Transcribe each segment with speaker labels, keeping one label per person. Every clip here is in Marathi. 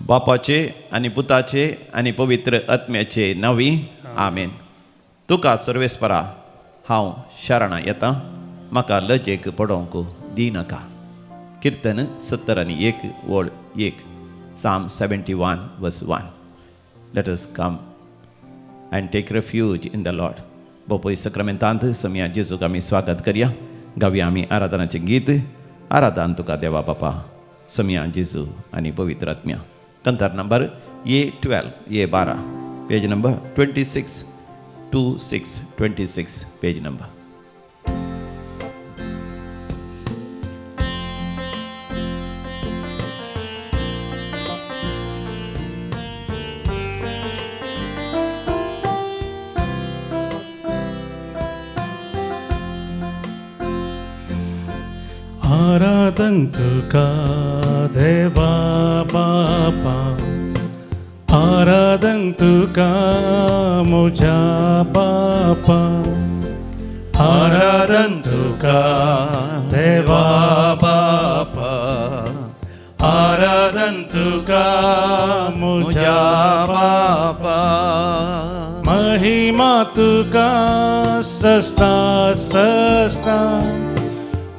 Speaker 1: बापाचे आनी पुताचे आनी पवित्र आत्म्याचे नांवी आमेन. तुका सर्वेस्परा हांव शरणा येता, म्हाका लजेक पडोवंक दिनाका. कीर्तन 70 वळ 1. Psalm 71 verse 1. Let us come and take refuge in the Lord. बोपोई सक्रामेंतांत समया जेजूक आमी स्वागत करया. गावया आमी आराधनाचे गीत. आराधन तुका देवा बापा, समया जेजू आनी पवित्र आत्म्या. कंतर number A12 page number 26 page number.
Speaker 2: आराधन तुका देवा बापा, आराधन तुका मुझा बापा, आराधन तुका देवा बापा, आराधन तुका मुझा बापा. महिमा तुका सस्ता सस्ता,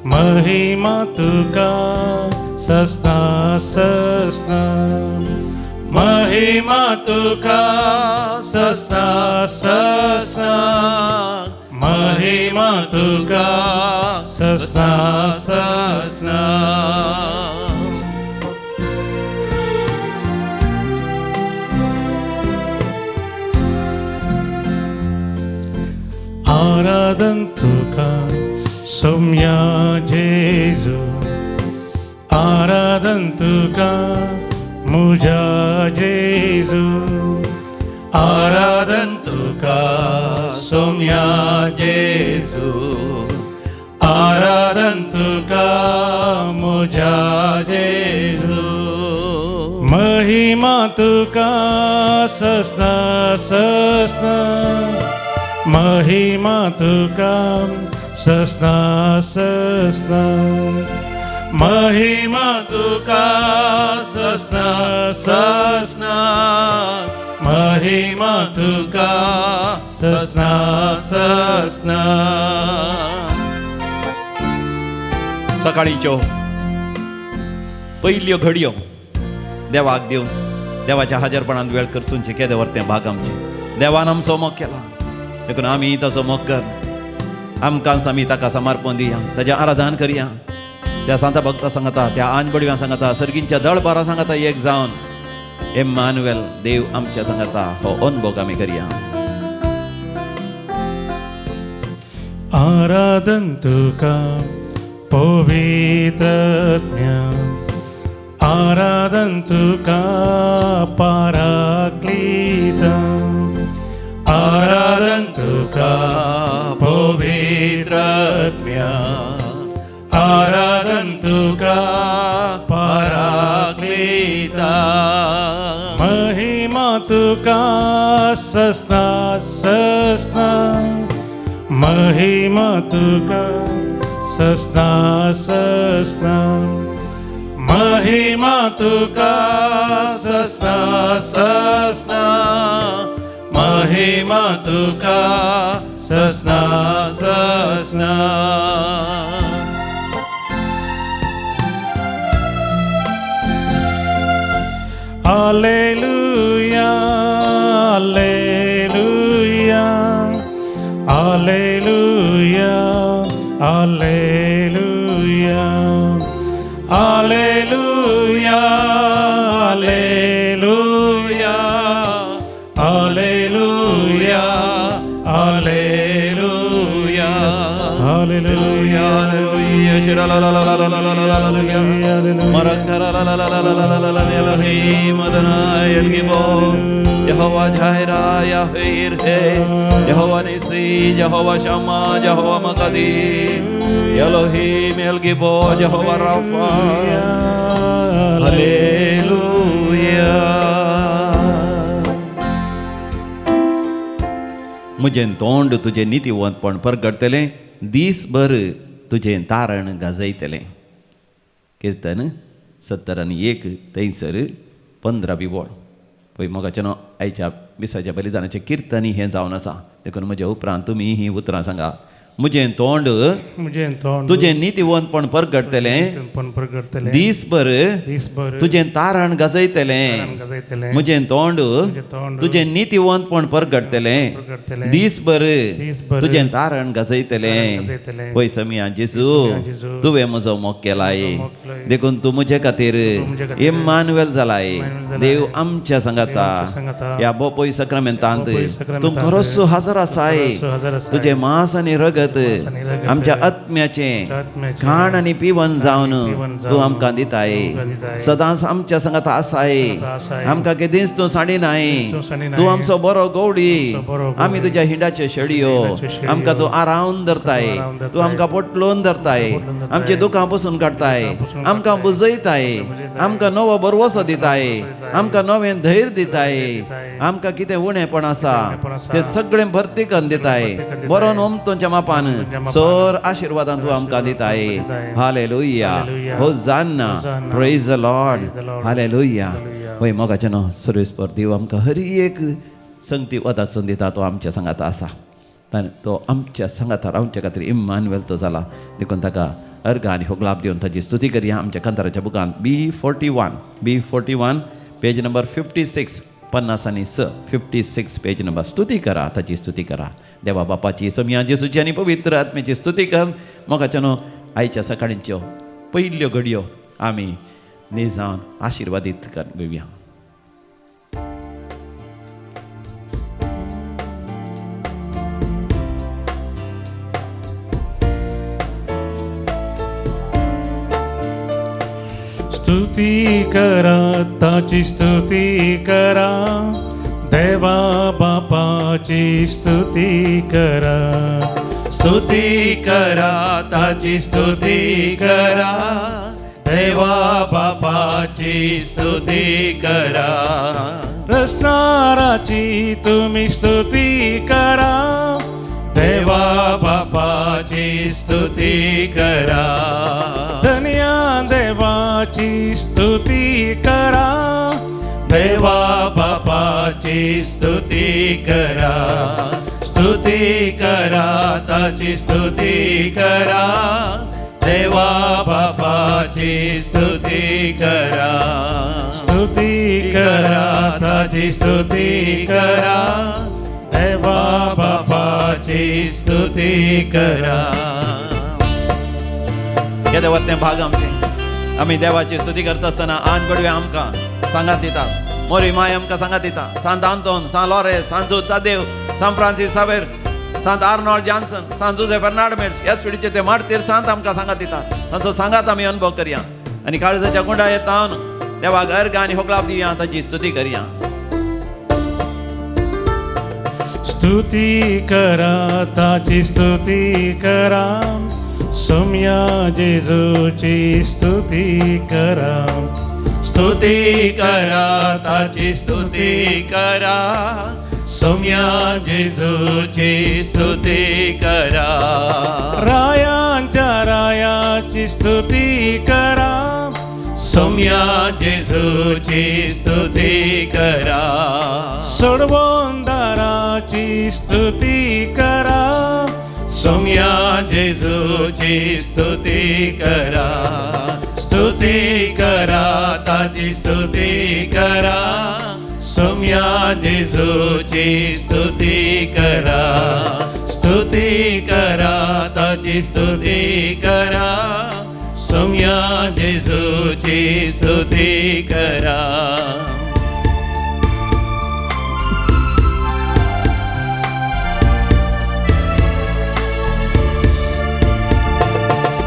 Speaker 2: महिमा तुका सस्ता सस्ता, महिमा तुका सस्ता सस्ता, महिमा तुका सस्ता सस्ता. आराधन तुका सोम्या जेजू, आराधन तुका मुझा जेजू, आराधन तुका सोम्या जेजू, आराधन तुका मुझा जेजू. महिमा तुका सस्ता सस्ता, महिमा तुका सस्ता सस्ता, महिमा तुका सस्ता सस्ता, महिमा तुका सस्ता सस्ता.
Speaker 1: सकाळींच्यो पयल्यो घडयो देवाक दिवन देवाच्या हाजरपणान वेळ करसूनचे केदे व्हरतें भाग आमचे. देवान आमचो मोग केला, देखून आमी ताचो मोग कर. आमकांच आमी ताका समर्पण दिया, ताचें आराधन करया. त्या सांता भक्ता सांगता, त्या आंजबडव्या सांगता, सर्गींच्या दळबारा सांगता एक जावन एम्मानुएल देव आमच्या सांगता हो अनुभव आमी करया.
Speaker 2: आराधन तुका पवित्र आत्म्या, आराधन तुका पराक्लीता, आराधन तुका पवित्र आत्म्या, आराधन तुका पराक्लीता. महिमा तुका सस्ता सस्ता, महिमा तुका सस्ता सस्ता, महिमा तुका सस्ता सस्ता, महिमा तुका सस्ता सस्ता. Alleluia, Alleluia, Alleluia, Alleluia, Alleluia, Alleluia, Alleluia, Alleluia, Alleluia, Alleluia, shira la la la la la la la la la la, marangara la la la la la la la la la, Elohim Adonai El Gibor, Jehovah Jireh, Yahweh Yireh, Jehovah Nissi, Jehovah Shammah, Jehovah Makadim, Elohim El Gibor, Jehovah Rapha. Hallelujah.
Speaker 1: म्हजें तोंड तुजें नितीवंतपण परगडतलें, दीसभर तुजें तारण गाजयतलें. कीर्तन 70 थंयसर 15 बिबोळ पळय मोगाचें आयच्या विसाच्या बलिदानाचें कीर्तनी हें जावन आसा देखून म्हज्या उपरांत तुमी ही उतरां सांगा. म्हजें तोंड
Speaker 3: मुझे तोंड
Speaker 1: तुजें नितीवंतपण परगडतलें
Speaker 3: पण प्रगटतले
Speaker 1: दीसभर
Speaker 3: दिसभर
Speaker 1: तुजें तारण गजयतलें.
Speaker 3: गजयतले
Speaker 1: म्हजें तोंड
Speaker 3: तोंड
Speaker 1: तुजें नितीवंतपण परगडतलें
Speaker 3: प्रगटतले
Speaker 1: दीसभर
Speaker 3: दिसभर
Speaker 1: तुजें तारण गजयतलें.
Speaker 3: गजयतले
Speaker 1: पळय समिया जेजू
Speaker 3: जेजू,
Speaker 1: तुवें म्हजो मोग केलाय
Speaker 3: मोग केलाय.
Speaker 1: देखून तूं म्हजे खातीर
Speaker 3: म्हजे खातीर
Speaker 1: इम्मानुएल जालाय.
Speaker 3: इम्मानुएल जालाय.
Speaker 1: देव आमच्या सांगाता
Speaker 3: आमच्या सांगाता.
Speaker 1: ह्या बोपय सक्रामेंतांत
Speaker 3: बोपय सक्रामेंतांत
Speaker 1: तूं खरोच हजर आसाय.
Speaker 3: खरोच हजर आसाय.
Speaker 1: तुजें मांस आनी रगत
Speaker 3: आनी रगत
Speaker 1: आमच्या आत्म्याचें
Speaker 3: आत्म्याचें
Speaker 1: खाण आनी पिवन जावन
Speaker 3: पिवन
Speaker 1: तूं
Speaker 3: जावन
Speaker 1: आमकां दिताय.
Speaker 3: आमकां दिताय.
Speaker 1: सदांच आमच्या सांगात आसाय.
Speaker 3: आसाय.
Speaker 1: आमकां केदींच तूं साडिनाय.
Speaker 3: तूं साडिनाय.
Speaker 1: तूं आमचो बरो गवडी.
Speaker 3: आमचो बरो गवडी.
Speaker 1: आमी तुज्या हिंडाच्यो शेडयो
Speaker 3: हिंडाच्यो शेडयो.
Speaker 1: आमकां तूं आरावन धरताय.
Speaker 3: आरावन धरताय.
Speaker 1: तूं आमकां पोटलोवन धरताय.
Speaker 3: पोटलोवन धरताय.
Speaker 1: आमची दुखां पसून काडताय.
Speaker 3: दुखां पसून
Speaker 1: आमकां
Speaker 3: काडताय.
Speaker 1: बुजयताय.
Speaker 3: बुजयताय.
Speaker 1: आमकां नवो बरवसो दिताय.
Speaker 3: दिताय.
Speaker 1: आमकां नवें धैर्य दिताय.
Speaker 3: दिताय.
Speaker 1: आमकां कितें उणेंपण आसा
Speaker 3: उणेंपण आसा.
Speaker 1: तें सगळें भरती करून दिताय.
Speaker 3: भरती करून
Speaker 1: बरो
Speaker 3: दिताय.
Speaker 1: नोमतोच्या मापान
Speaker 3: तुमच्या मापान.
Speaker 1: सर आशिर्वादान तूं आमकां दिताय.
Speaker 3: दिताय.
Speaker 1: Hallelujah
Speaker 3: hallelujah.
Speaker 1: Hosanna
Speaker 3: hosanna.
Speaker 1: Praise the Lord
Speaker 3: Praise the Lord.
Speaker 1: Hallelujah.
Speaker 3: Hallelujah.
Speaker 1: वय मोगाचें न्हू सर्वेस्पर देव आमकां हर एक संगती वदाक संद दिता तो आमच्या सांगात आसा. तो आमच्या सांगात रावच्या खातीर इम्मानुएल तो जाला देखून ताका अर्घ आनी होगलाब दिवन ताची स्तुती करया. आमच्या कंताराच्या बुकांत B41 page number 56 56 page number स्तुती करा ताची स्तुती करा. देवा बापाची समिया जेसूची आनी पवित्र आत्म्याची स्तुती कर. मोगाचें न्हू आयच्या सकाळींच्यो पयल्यो घडयो आमी निजान आशिर्वादीत घेवया.
Speaker 3: स्तुती करा ताची स्तुती करा देवा बापाची स्तुती करा.
Speaker 2: स्तुती करा ताची स्तुती करा देवा बापाची स्तुती करा.
Speaker 3: रचणाराची तुम्ही स्तुती करा
Speaker 2: देवा बापाची स्तुती करा.
Speaker 3: धन्या देवाची स्तुती करा
Speaker 2: देवा बापाची स्तुती करा. स्तुती करा ताची स्तुती करा देवा बापाची स्तुती करा.
Speaker 3: स्तुती
Speaker 2: करा
Speaker 3: करा
Speaker 2: ताची स्तुती करा देवा बापाची स्तुती करा.
Speaker 1: हे देवातले भाग आमचे आमी देवाची स्तुती करता आसतना आन बडवे आमकां सांगात दितात. मोरी माय आमकां सांगात दिता. सांत आंतोन, सांत लॉरेस, सांत चादेव, सांत फ्रांसीस सावेर, सांत आर्नॉल्ड जॉन्सन, सांत जोसेफ फर्नांडमेस ह्या स्विडीचे ते मार्तीर सांत आमकां सांगात दितात. तांचो सांगात आमी अनुभव करया आनी काळजाच्या गुंडा येतावन देवाक अर्घ आनी होगलाब दिवया ताची स्तुती करया.
Speaker 3: स्तुती करा ताची स्तुती करा सौम्या जेजूची स्तुती करा.
Speaker 2: स्तुती करा ताची स्तुती करा सौम्या जेजूची स्तुती करा.
Speaker 3: रायांच्या रायाची स्तुती करा
Speaker 2: सौम्या जेजूची स्तुती करा.
Speaker 3: सोडवोंदाराची स्तुती करा
Speaker 2: सौम्या जेजूची स्तुती करा. स्तुती करा ताची स्तुती करा सौम्या जेजूची स्तुती करा. स्तुती करा ताची स्तुती करा सौम्या जेजूची स्तुती करा.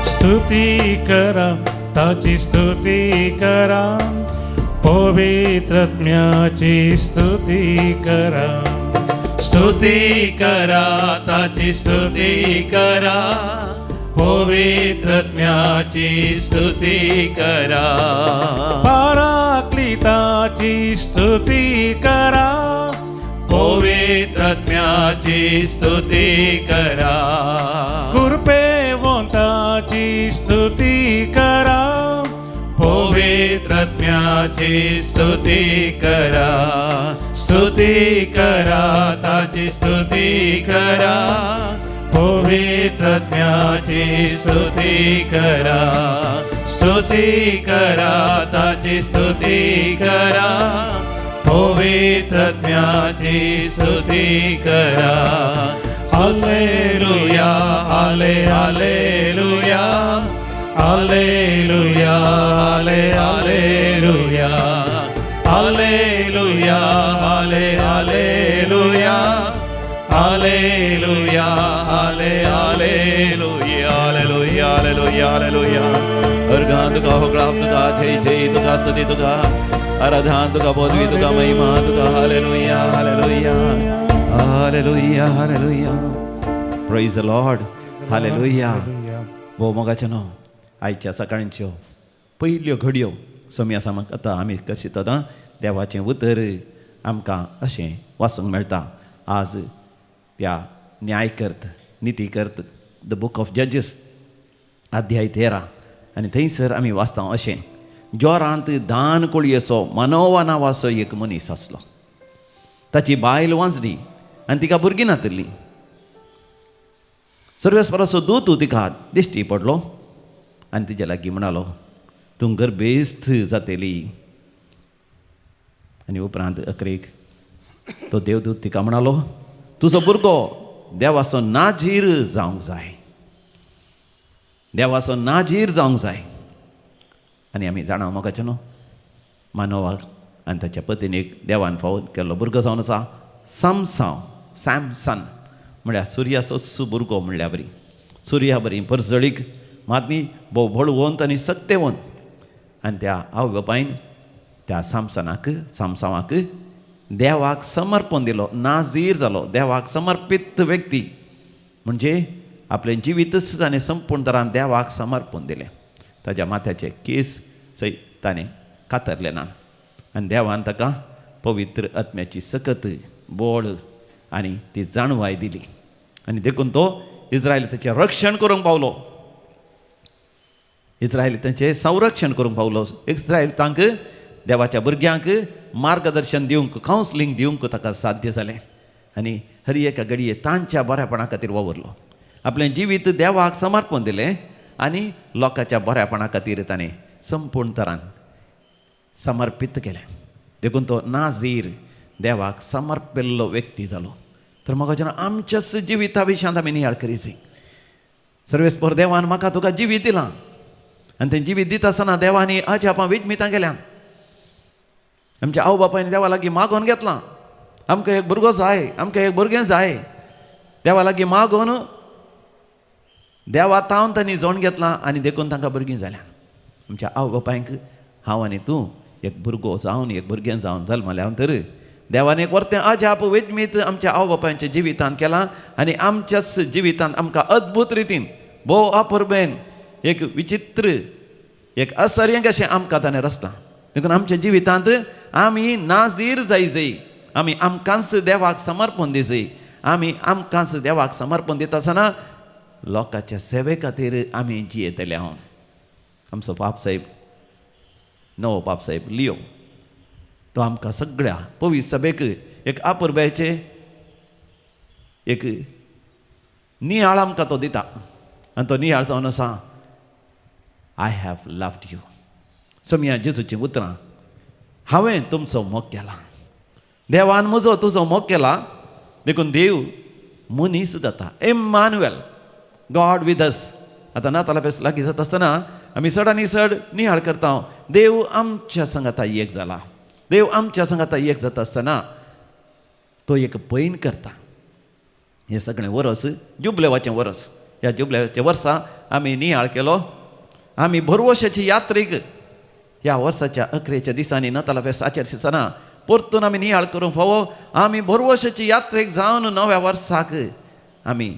Speaker 3: स्तुती करा ताची स्तुती करा पवित्रात्म्याची स्तुती करा.
Speaker 2: स्तुती करा ताची स्तुती करा पवित्रात्म्याची स्तुती करा.
Speaker 3: पराक्लिताची स्तुती करा
Speaker 2: पवित्रात्म्याची स्तुती करा.
Speaker 3: कृपेवंताची स्तुती करा
Speaker 2: पवित्रात्म्याची पवित्रत्म्याची स्तुती करा ताची स्तुती करा पवित्रत्म्याची स्तुती करा ताची स्तुती करा पवित्रत्म्याची स्तुती करा हालेलुया हाले हालेलुया हालेलुया हाले हालेलुया हालेलुया हाले हालेलुया हालेलुया हाले हालेलुया हालेलुया हालेलुया हालेलुया अर्घान तुका होकळाप तुका जय जय तुका स्तुती तुका आराधना तुका पदवी तुका महिमा तुका hallelujah hallelujah hallelujah hallelujah
Speaker 1: praise the Lord hallelujah भो मोगाच्या न्हू आयच्या सकाळींच्यो पयल्यो घडयो समी आसा म्हाका आतां आमी कशें आतां देवाचें उतर आमकां अशें वाचूंक मेळटा आज त्या न्यायकर्त नितीकर्त द बूक ऑफ जजीस अध्याय 13 आनी थंयसर आमी वाचता अशें जोरांत दान कोळयेचो मनोवा नांवाचो एक मनीस आसलो ताची बायल वांचली आनी तिका भुरगीं नातल्लीं सर्वेस्पराचो दूत तिका दिश्टी पडलो आनी तिच्या लागीं म्हणालो तूं गर्भेस्त जातेली आनी उपरांत अकरेक तो देवदूत तिका म्हणालो तुजो भुरगो देवाचो नाजीर जावंक जाय देवाचो नाजीर जावंक जाय आनी आमी जाणा मोगाचें न्हू मानवाक आनी ताच्या पत्नीक देवान फावो केल्लो भुरगो जावन आसा सॅमसन म्हळ्यार सुर्याचो भुरगो म्हणल्यार बरी सुर्या बरी परजळीक मातनी भोव भळवंत आनी सत्यवंत आनी त्या आवय बापायन त्या सामसावाक देवाक समर्पण दिलो नाजीर जालो देवाक समर्पित व्यक्ती म्हणजे आपलें जिवीतच ताणें संपूर्ण तरान देवाक समर्पण दिलें ताच्या माथ्याचे केस सयत ताणें कातरले ना आनी देवान ताका पवित्र आत्म्याची सकत बोळ आनी ती जाणवाय दिली आनी देखून तो इस्रायल ताचें रक्षण करूंक पावलो इस्रायल ताचें संरक्षण करूंक पावलो इस्रायल तांकां देवाच्या भुरग्यांक मार्गदर्शन दिवंक कावन्सलिंग दिवंक ताका साध्य जालें आनी हर एका घडये तांच्या बऱ्यापणा खातीर वावरलो आपलें जिवीत देवाक समर्पण दिलें आनी लोकांच्या बऱ्यापणा खातीर ताणें संपूर्ण तरान समर्पीत केलें देखून तो नाजीर देवाक समर्पिल्लो व्यक्ती जालो तर म्हाका जेन्ना आमच्याच जिविता विशयांत आमी नियाळ करीत सर्वेस्पर देवान म्हाका तुका जिवीत दिलां आनी तें जिवीत दिता आसतना देवानी अजापां विजमितां केल्यां आमच्या आवय बापायन देवा लागीं मागोवन घेतलां आमकां एक भुरगो जाय आमकां एक भुरगें जाय देवा लागीं मागोवन देवा तावन तांणी जोण घेतलां आनी देखून तांकां भुरगीं जाल्यां आमच्या आवय बापायक हांव आनी तूं एक भुरगो जावन एक भुरगें जावन जल्मल्या तर देवान एक वर्तें अजाप विजमीत आमच्या आवय बापायच्या जिवितांत केलां आनी आमच्याच जिवितांत आमकां अद्भुत रितीन भोव अपुर्बेन एक विचित्र एक असर्यंक अशें आमकां ताणें रचलां देखून आमच्या जिवितांत आमी नाजीर जाय आमी आमकांच देवाक समर्पण दिसय आमी आमकांच देवाक समर्पण दिता आसतना लोकांच्या सेवे खातीर आमी जियेतले हांव आमचो पाप साहेब नवो पाप साहेब लियो तो आमकां सगळ्या पवित्र सभेक एक अपुर्ब्याचे एक नियाळ आमकां तो दिता आनी तो नियाळ जावन आसा आय हॅव लव्ड यू समिया जेजूचीं उतरां हांवें तुमचो मोग केला देवान म्हजो तुजो मोग केला देखून देव मनीस जाता इम्मानुएल गॉड विथ अस आतां नाताला फेस्त लागीं जाता आसतना आमी चडांनी चड नियाळ करता देव आमच्या संगाता एक जाला देव आमच्या संगाता एक जाता आसतना तो एक पैन करता हें सगळें वरस जुबलेवाचें वरस ह्या जुबलेवाच्या वर्सा आमी नियाळ केलो आमी भरवशाची यात्रेक ह्या वर्साच्या अखेरेच्या दिसांनी नाताला फेस्त आचरतना परतून आमी नियाळ करूंक फावो आमी भरवशाची यात्रेक जावन नव्या वर्साक आमी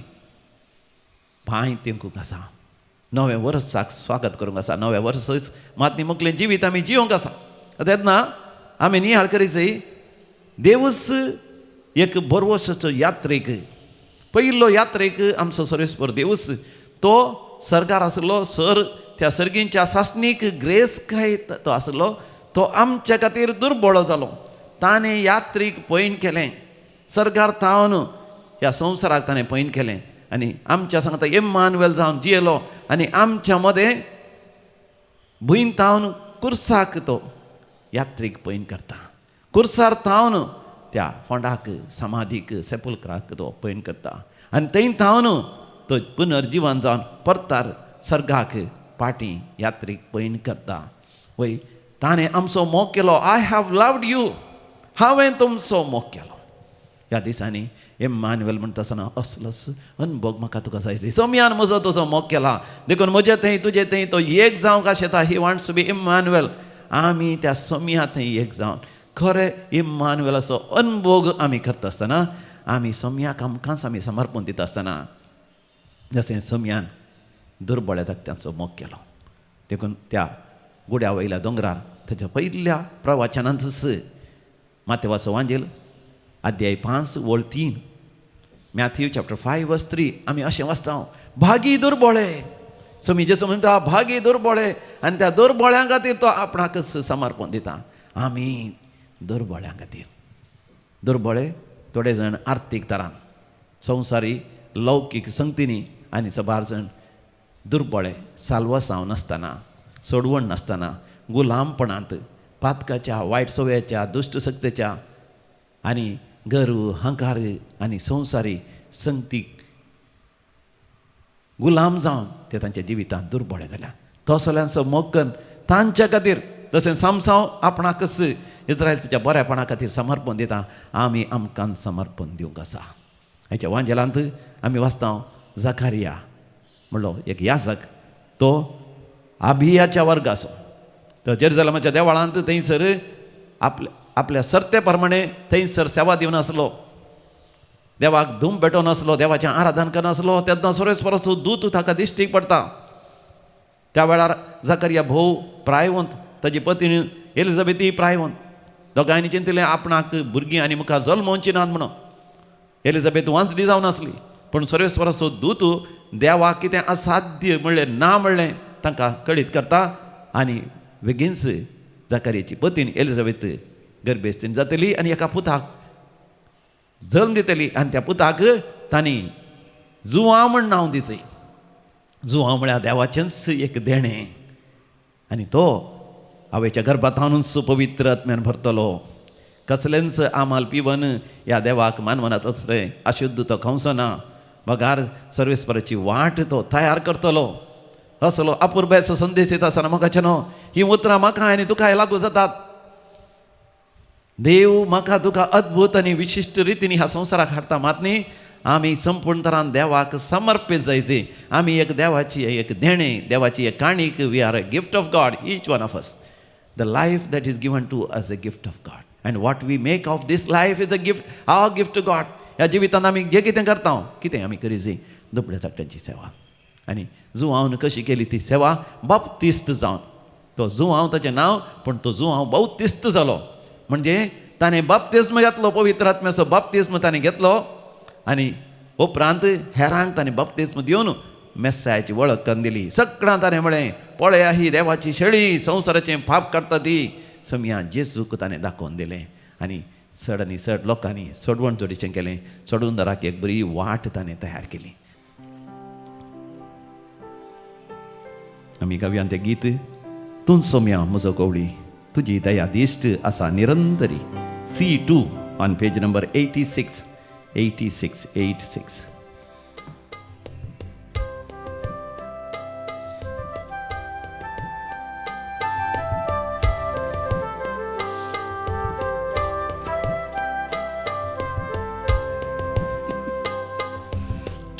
Speaker 1: भाय तेंकूंक आसा नव्या वर्साक स्वागत करूंक आसा नव्या वर्साच मातनी मुखलें जिवीत आमी जिवंक आसा तेन्ना आमी नियाळ करीत देवूच एक भरवशाचो यात्रेक पयलो यात्रेक आमचो सर्वेस्पर देवूच तो सरकार आसलो सर त्या सर्गींच्या सासणीक ग्रेस काय तो आसलो तो आमच्या खातीर दुर्बळ जालो. ताणें यात्रीक पयण केलें, सर्गार थावन ह्या संवसाराक ताणें पयण केलें आनी आमच्या सांगता इम्मानुएल जावन जियेलो आनी आमच्या मदें भुंय थावन कुर्साक तो यात्रीक पयण करता. कुर्सार थावन त्या फोंडाक समाधीक सेपुलक्राक तो पयण करता आनी थंय थावन तो पुनर्जीवन जावन परतार सर्गाक पाटी यात्रीक पयण करता. वय ताणें आमचो मोग केलो. आय हॅव लव्ड यू, हांवें तुमचो मोग केलो. ह्या दिसांनी इम्मानुएल म्हणटा आसतना असलोच अनुभव म्हाका तुका जाय. सोम्यान म्हजो तुजो मोग केला देखून म्हजें थंय तुजें थंय तो एक जावंक आशेता. He wants to be Emmanuel. आमी त्या सोम्या थंय एक जावन खरें इम्मानुएलाचो अनुभव आमी करता आसतना आमी सोम्याक आमकांच आमी समर्पण दिता आसतना जशें सोम्यान दुर्बळ्या धाकट्यांचो मोग केलो. देखून त्या गुड्या वयल्या दोंगरार ताच्या पयल्या प्रवचनांतच मातेवाचो वांजेल अध्याय 5 वळ 3 मॅथ्यू चॅप्टर 5 वर्स 3 आमी अशें वाचता भागी दुर्बळे. सोमी जेसो म्हणटा भागी दुर्बळे आनी त्या दुर्बळ्यां खातीर तो आपणाकच समर्पण दिता. आमी दुर्बळ्यां खातीर दुर्बळे थोडे जाण आर्थीक तरान संवसारी लौकीक संगतींनी आनी सबार जाण दुर्बळे साल्वसांव नासतना सोडवण नासतना गुलामपणांत पातकाच्या वायट सवयाच्या दुश्ट सक्तेच्या आनी गरू हंकार आनी संवसारी संगतीक गुलाम जावन ते तांच्या जिवितांत दुर्बळे जाल्या. तसल्यांचो मोग करून तांच्या खातीर जशें सामसांव आपणाकच इस्रायलच्या बऱ्यापणा खातीर समर्पण दिता आमी आमकां समर्पण दिवंक आसा. हेच्या वांजेलांत आमी वाचता झकारिया म्हणलो एक याजक. तो अभियाच्या वर्गाचो. तो जेरुसलेमाच्या देवळांत थंयसर आपल्या सर्ते प्रमाणे थंयसर सेवा दिवन आसलो. देवाक धूम पेटोवन आसलो, देवाचें आराधन करनासलो. तेन्ना सोरेस्पराचो दूत ताका दिश्टीक पडटा. त्या वेळार झकारिया भोव प्रायवंत, ताची पत्नी एलिझाबेथी प्रायवंत. दोगांयनी चिंतलें आपणाक भुरगीं आनी मुखार जल्मोवची नात म्हणून. एलिझाबेथ वांचडी जावन आसली पूण सोरेस्पराचो दूत देवाक कितें असाध्य म्हणलें ना म्हणलें तांकां कळीत करता आनी बेगीनच झकारियाची पत्नी एलिझाबेथ गर्भेस्तीन जातली आनी एका पुताक जल्म दितली आनी त्या पुताक तांणी जुवांव म्हण नांव दिचें. जुवांव म्हळ्यार देवाचेंच एक देणें आनी तो आवयच्या गर्भांतानूच पवित्र आत्म्यान भरतलो. कसलेंच आमाल पिवन ह्या देवाक मानवनात असलें अशुद्ध तो खंवचो ना. बगार सर्वेस्पराची वाट तो तयार करतलो. असलो अपुर्बायचो संदेश येता आसतना म्हाका न्हू ही उतरां म्हाका आनी तुकाय लागू जातात. देव म्हाका तुका अद्भुत आनी विशिश्ट रितीन ह्या संवसाराक हाडटा. मात न्ही आमी संपूर्ण तरान देवाक समर्पीत जायचे. आमी एक देवाची एक देणें, देवाची एक काणीक. We are a gift of God, each one of us. The life that is given to us a gift of God and what we make of this life is a gift, our gift to God. ह्या जिवितांत आमी जे कितें करता कितें आमी करीची दुबळ्या धाकट्यांची सेवा. आनी जुवांवन कशी केली ती सेवा बाप्तिस्त जावन. तो जुवांव ताचें नांव पूण तो जुवांव बाप्तिस्त जालो. म्हणजे ताणें बाप्तिस्म घेतलो, पवित्र आत्म्याचो बाप्तिस्म ताणें घेतलो आनी उपरांत हेरांक ताणें बाप्तिस्म दिवन मेस्सायाची वळख करून दिली. सगळ्यां ताणें म्हळें पळया ही देवाची शेळी संवसाराचें पाप काडटा ती. सोम्या जेजूक ताणें दाखोवन दिलें आनी चड आनी चड लोकांनी सोडवण जोडीचें केलें. सोडूंदराक एक बरी वाट ताणें तयार केली. आमी गावयान तें गीत तूं सोम्या म्हजो कवळी तुजी दया दिश्ट आसा निरंतरी. C2 on page number 86.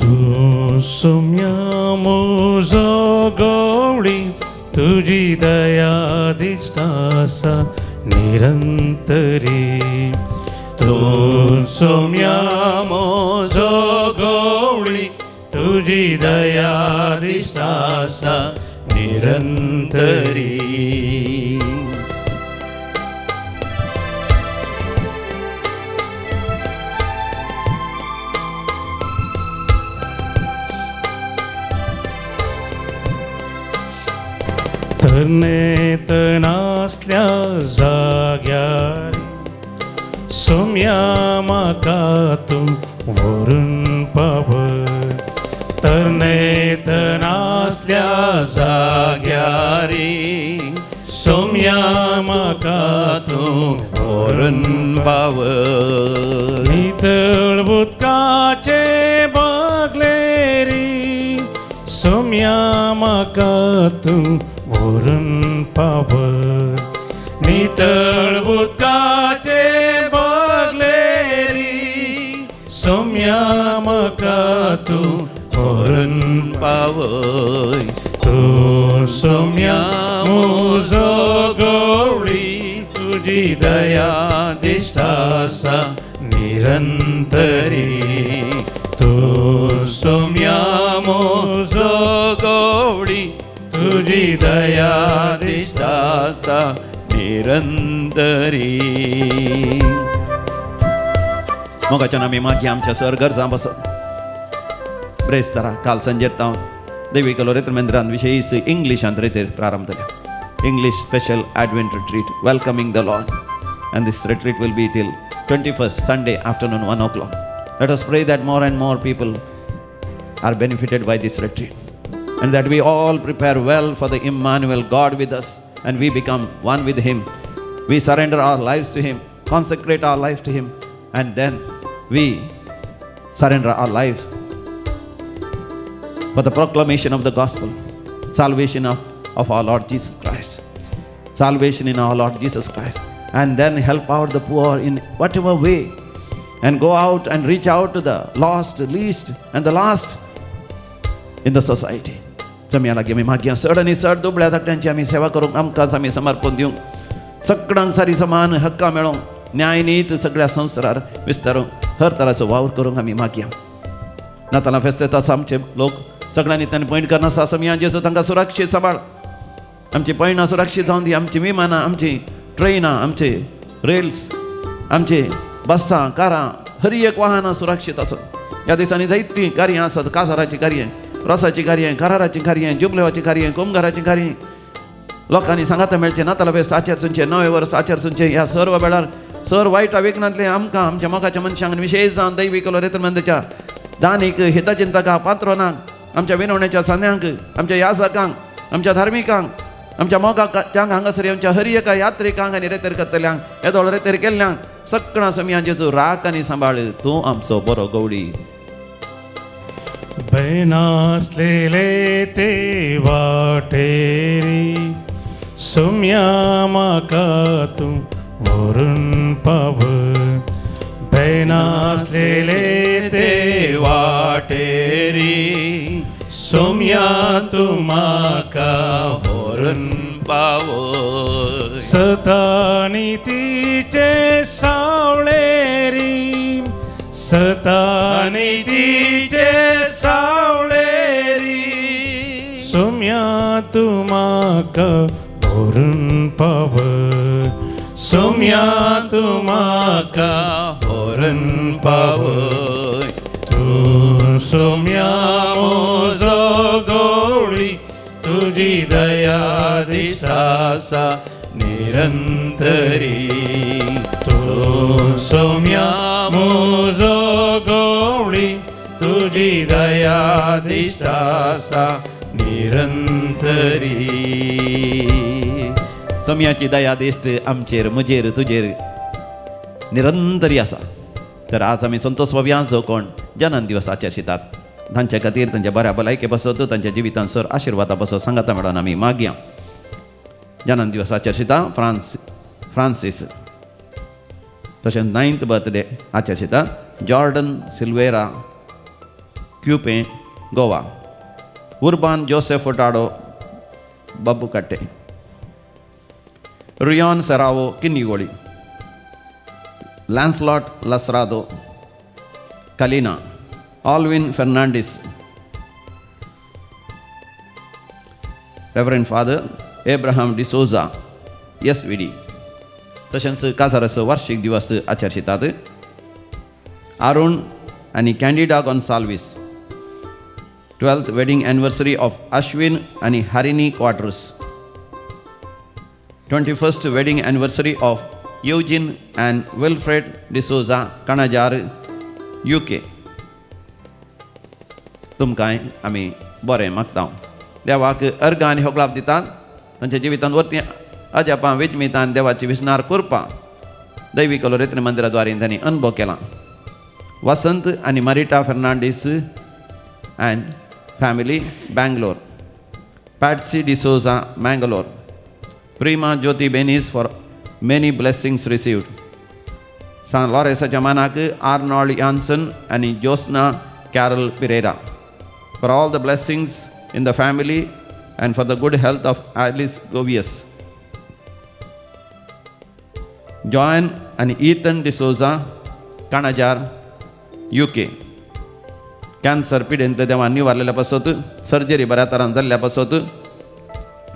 Speaker 3: तू सोम्या म्हजो गवळी तुजी दया दिश्ट आसा निरंतरी. तू सोम्या म्हजो गवळी तुजी दया दिश्ट आसा निरंतरी. तरनेत नासल्या जाग्यार सोम्या म्हाका तूं व्हरून पावय तरनेत नासल्या
Speaker 2: जाग्यारी सोम्या म्हाका तूं व्हरून पावय
Speaker 3: नितळ उदकाचे बागलेरी सोम्या म्हाका तूं व्हरून पावय नितळ उदकाचे बागलेरी सोम्या म्हाका तूं
Speaker 2: व्हरून पावय
Speaker 3: तूं
Speaker 2: सोम्या म्हजो गवळी तुजी दया दिश्टा आसा निरंतरी
Speaker 3: तूं
Speaker 2: सोम्या म्हजो गवळी तुजी दया दिश्टा आसा निरंतरी.
Speaker 1: मोगाच्यान आमी मागीर आमच्या सर गरजां बसत प्रेस करा. काल संजेर हांव देवी कलोरेत्र मंदिरान विशयीच इंग्लिशांत रितीर प्रारंभ केल्या. English special advent retreat welcoming the Lord and this retreat will be till 21st Sunday afternoon 1 o'clock. Let us pray that more and more people are benefited by this retreat and that we all prepare well for the Emmanuel God with us and we become one with him. We surrender our lives to him, consecrate our life to him, and then we surrender our life for the proclamation of the gospel, salvation of our Lord Jesus Christ, salvation in our Lord Jesus Christ, and then help out the poor in whatever way and go out and reach out to the lost, least and the last in the society. Jamia लागीं आमी मागया चड आनी चड दुबळ्या धाकट्यांची आमी सेवा करूंक आमकांच आमी समर्पण दिवंक सगळ्यांक सारी समान हक्कां मेळोवंक न्याय नीत सगळ्या संवसारार विस्तारूंक हर तराचो वावर करूंक आमी मागया. नातालां फेस्तेत आसा आमचे लोक सगळ्यांनी तांणी पॉयंट करना आसा समया जेसू तांकां सुरक्षीत सांबाळ. आमची पयणां सुरक्षीत जावन दी. आमची विमानां आमची ट्रेनां आमचे रेल्स आमचे बसां कारां हर एक वाहनां सुरक्षीत आसत. ह्या दिसांनी जायतीं कार्यां आसात. कासाराची कार्यां रोसाची कार्यां कराराची कार्यां जुबलेवाची कार्यां कुमगाराची कार्यां लोकांनी सांगाता मेळचें नातालां फेस्त आचारसुंचे 9 वर्स आचारसुंचे ह्या सर्व वेळार सर वायटा विघ्नांतले आमकां आमच्या मोगाच्या मनशांक विशेश जावन दैवी कलोरेत्र मंदिराच्या दानीक हितचिंतकांक पात्रोनांक आमच्या विनवण्याच्या सान्यांक आमच्या याजकांक आमच्या धार्मिकांक आमच्या मोगाच्यांक हांगासर आमच्या हर एका यात्रिकांक आनी रेतेर करतल्यांक येदोळ रेतेर केल्ल्यांक सगळ्यां समयां जेजू राख आनी सांबाळ. तूं आमचो बरो गवळी.
Speaker 3: बेनासलेले ते वाटेरी सोम्या म्हाका तूं व्हरून पावय बेनासलेले
Speaker 2: ते वाटेरी सोम्या तूं म्हाका व्हरून पावय
Speaker 3: सतानितीचे सावळेरी सतानितीचे सावळेरी सोम्या तूं म्हाका व्हरून पावय
Speaker 2: सोम्या तूं म्हाका व्हरून पावय तूं सोम्या म्हजो गवळी तुजी दया दिश्टा आसा निरंतरी तूं सोम्या म्हजो गवळी तुजी दया दिश्टा आसा निरंतरी.
Speaker 1: समयाची दया दिश्ट आमचेर म्हजेर तुजेर निरंतरी आसा. तर आज आमी संतोष बाबयांचो कोण जन्म दिवस आचरशितात. तांचे खातीर तांच्या बऱ्या भलायके बसत तांच्या जिवितांत सर आशिर्वादा बसत सांगाता मेळोन आमी मागया. जन्म दिवस आचरशिता फ्रांसीस. तशेंच 9th बर्थडे आचरशिता Jordan Silveira Kupe Goa. Urban Joseph Furtado Babukatte. Rion Serrao Kinnigoli. Lancelot Lasrado Kalina. Alwin Fernandes. Reverend father Abraham D'Souza SVD. तशेंच काजाराचो वार्षिक दिवस आचरशितात. अरुण आनी Candida Gonsalves. 12th wedding anniversary of Ashwin आनी Harini Quadros. 21st wedding anniversary of Eugene and Wilfred D'Souza, Kanajar, UK. तुमकांय आमी बरें मागता. देवाक अर्घ आनी होगलाप दितात. तांच्या जिवितांत वरती अजापां विजमितान देवाची विस्नार करपा दैवी कलोरेत्र मंदिराद्वारे तांणी अनुभव केला. वसंत आनी Marita Fernandes and family, Bangalore. Patsy D'Souza, Mangalore. Prima Jyoti Benis for many blessings received. San Lorenzo Jamanak, Arnold Janssen and Josna Carol Pereira. For all the blessings in the family and for the good health of Alice Govius. Joan and Ethan D'Souza, Kanajar, UK. Cancer पिडेंत देवान निवारलेल्या पासत सर्जरी बऱ्या तरान जाल्ल्या पासत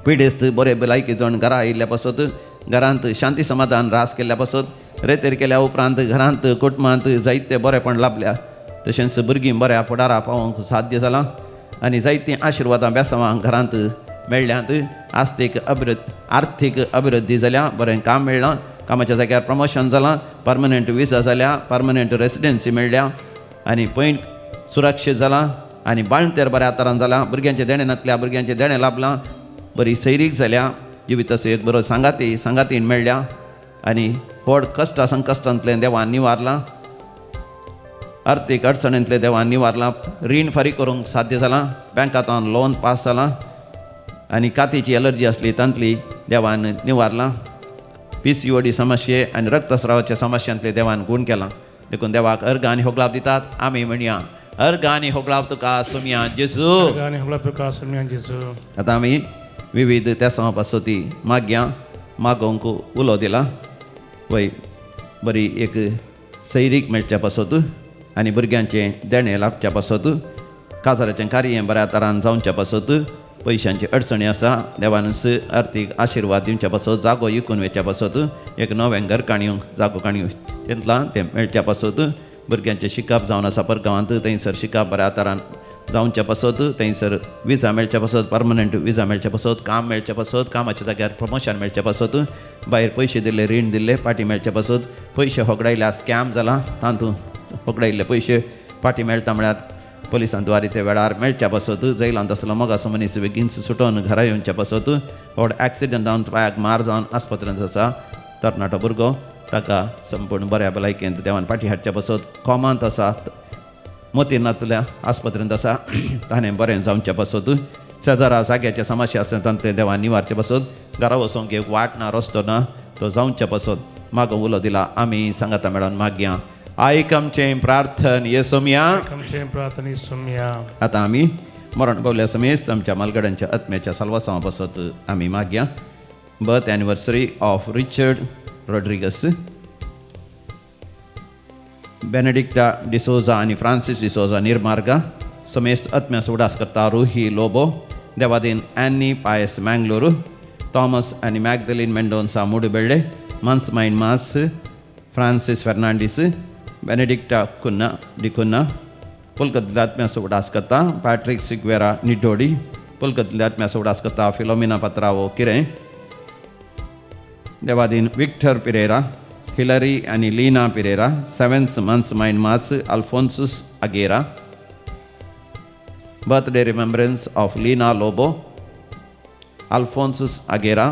Speaker 1: पिडेस्त बरे भलायकी जण घरा आयिल्ल्या पासत घरांत शांती समाधान रास केल्ल्या पासत रेतेर केल्या उपरांत घरांत कुटुंबांत जायते बरेपण लाभल्या. तशेंच भुरगीं बऱ्या फुडारा पावोवंक साध्य जालां आनी जायतीं आशिर्वादां बेसांवां घरांत मेळ्ळ्यांत. आर्थीक अभिवृद्धी जाल्या, बरें काम मेळ्ळां, कामाच्या जाग्यार प्रमोशन जालां, परमनंट विजा जाल्या, परमनंट रेसिडेन्सी मेळ्ळ्या आनी पॉयंट सुरक्षीत जाला आनी बाळंतेर बऱ्या तरान जाला. भुरग्यांचे देणे नातल्या, भुरग्यांचे देणे लाभलां, बरी सैरीक जाल्या, जिविताचो एक बरो सांगातीन मेळ्ळ्या आनी व्हड कश्टा संकश्टांतले देवान निवारलां. आर्थीक अडचणींतले देवान निवारलां. रीण फारीक करूंक साध्य जालां, बँकांतल्यान लोन पास जालां आनी कातीची एलर्जी आसली तांतली देवान निवारलां. PCOD समस्ये आनी रक्तस्रावाच्या समस्यांतले देवान गुण केलां. देखून देवाक अर्घ आनी होगलाप दितात. आमी म्हणया अर्घ आनी होगलाप तुका सुमया जेजू.
Speaker 3: गाणी हवला प्रकाश सम्यान जेजू.
Speaker 1: आतां आमी विविध त्या पासती माग्या मागोवंक उलो दिला. वय बरी एक सैरीक मेळच्या पासत आनी भुरग्यांचे देणे लाभच्या पासत काजाराचें कार्य बऱ्या तरान जावच्या पासत पयशांची अडचणी आसा देवानस आर्थीक आशिर्वाद दिवच्या पासत जागो विकून वेच्या पासत एक नवें घर काणयो जागो काणयो तेंतलां तें मेळच्या पासत भुरग्यांचें शिकप जावन आसा परगांवांत थंयसर शिकप बऱ्या तरान जावच्या पासत थंयसर विजा मेळच्या पासत परमनंट विजा मेळच्या पासत काम मेळच्या पासत कामाच्या जाग्यार प्रमोशन मेळच्या पासत भायर पयशे दिल्ले रीण दिल्ले पाटी मेळच्या पासत पयशे होगडायल्या स्कॅम जाला तातूंत होगडायिल्ले पयशे पाटी मेळटा म्हळ्यार पुलिसांद्वारे ते वेळार मेळच्या पासत जैलांत आसलो मोगाचो मनीस बेगीनच सुटोवन घरा येवच्या पासत व्हड एक्सिडंट जावन पांयाक मार जावन आस्पत्रेंत आसा तरणाटो भुरगो ताका संपूर्ण बऱ्या भलायकेंत देवान पाटी हाडच्या पासत कोमांत आसा मोतीनाथल्या आस्पत्रेंत आसा ताणें बरें जावच्या पासत शेजारा जाग्याच्या समस्या आसा तांते देवान निवारचे पासत घरा वचोंक एक वाट ना रस्तो ना तो जावच्या पासत मागो उलो दिला. आमी सांगाता मेळोन मागया आयकमचें प्रार्थन येसोमिया.
Speaker 3: आमचें प्रार्थना सम्या.
Speaker 1: आतां आमी मरण पावल्या समेस्त आमच्या मालगड्यांच्या आत्म्याच्या साल्वासां पासत आमी मागया. Birth anniversary of Richard Rodrigues, Benedicta D'Souza आनी फ्रांसीस डिसोजा निर्मार्गा समेस्त आत्म्याचो उडास करता रुही लोबो देवादीन एनी पायस मँगलोरू थॉमस आनी मॅगदलीन मेंडोन्सा मुडुबेळे मन्स मायंड मास फ्रांसीस फेर्नांडीस बेनेडिक्टा कुन्ना डिकुन्ना पुलकत्तल्या आत्म्याचो उडास करता पॅट्रिक सिग्वेरा निडोडी पुलकत्तल्या आत्म्याचो उडास करता फिलोमिना पत्रावो किरें देवादीन विक्टर पिरेरा हिलरी आनी Leena Pereira 7th month mind mass Alphonsus Agera birthday remembrance of Leena Lobo Alphonsus Agera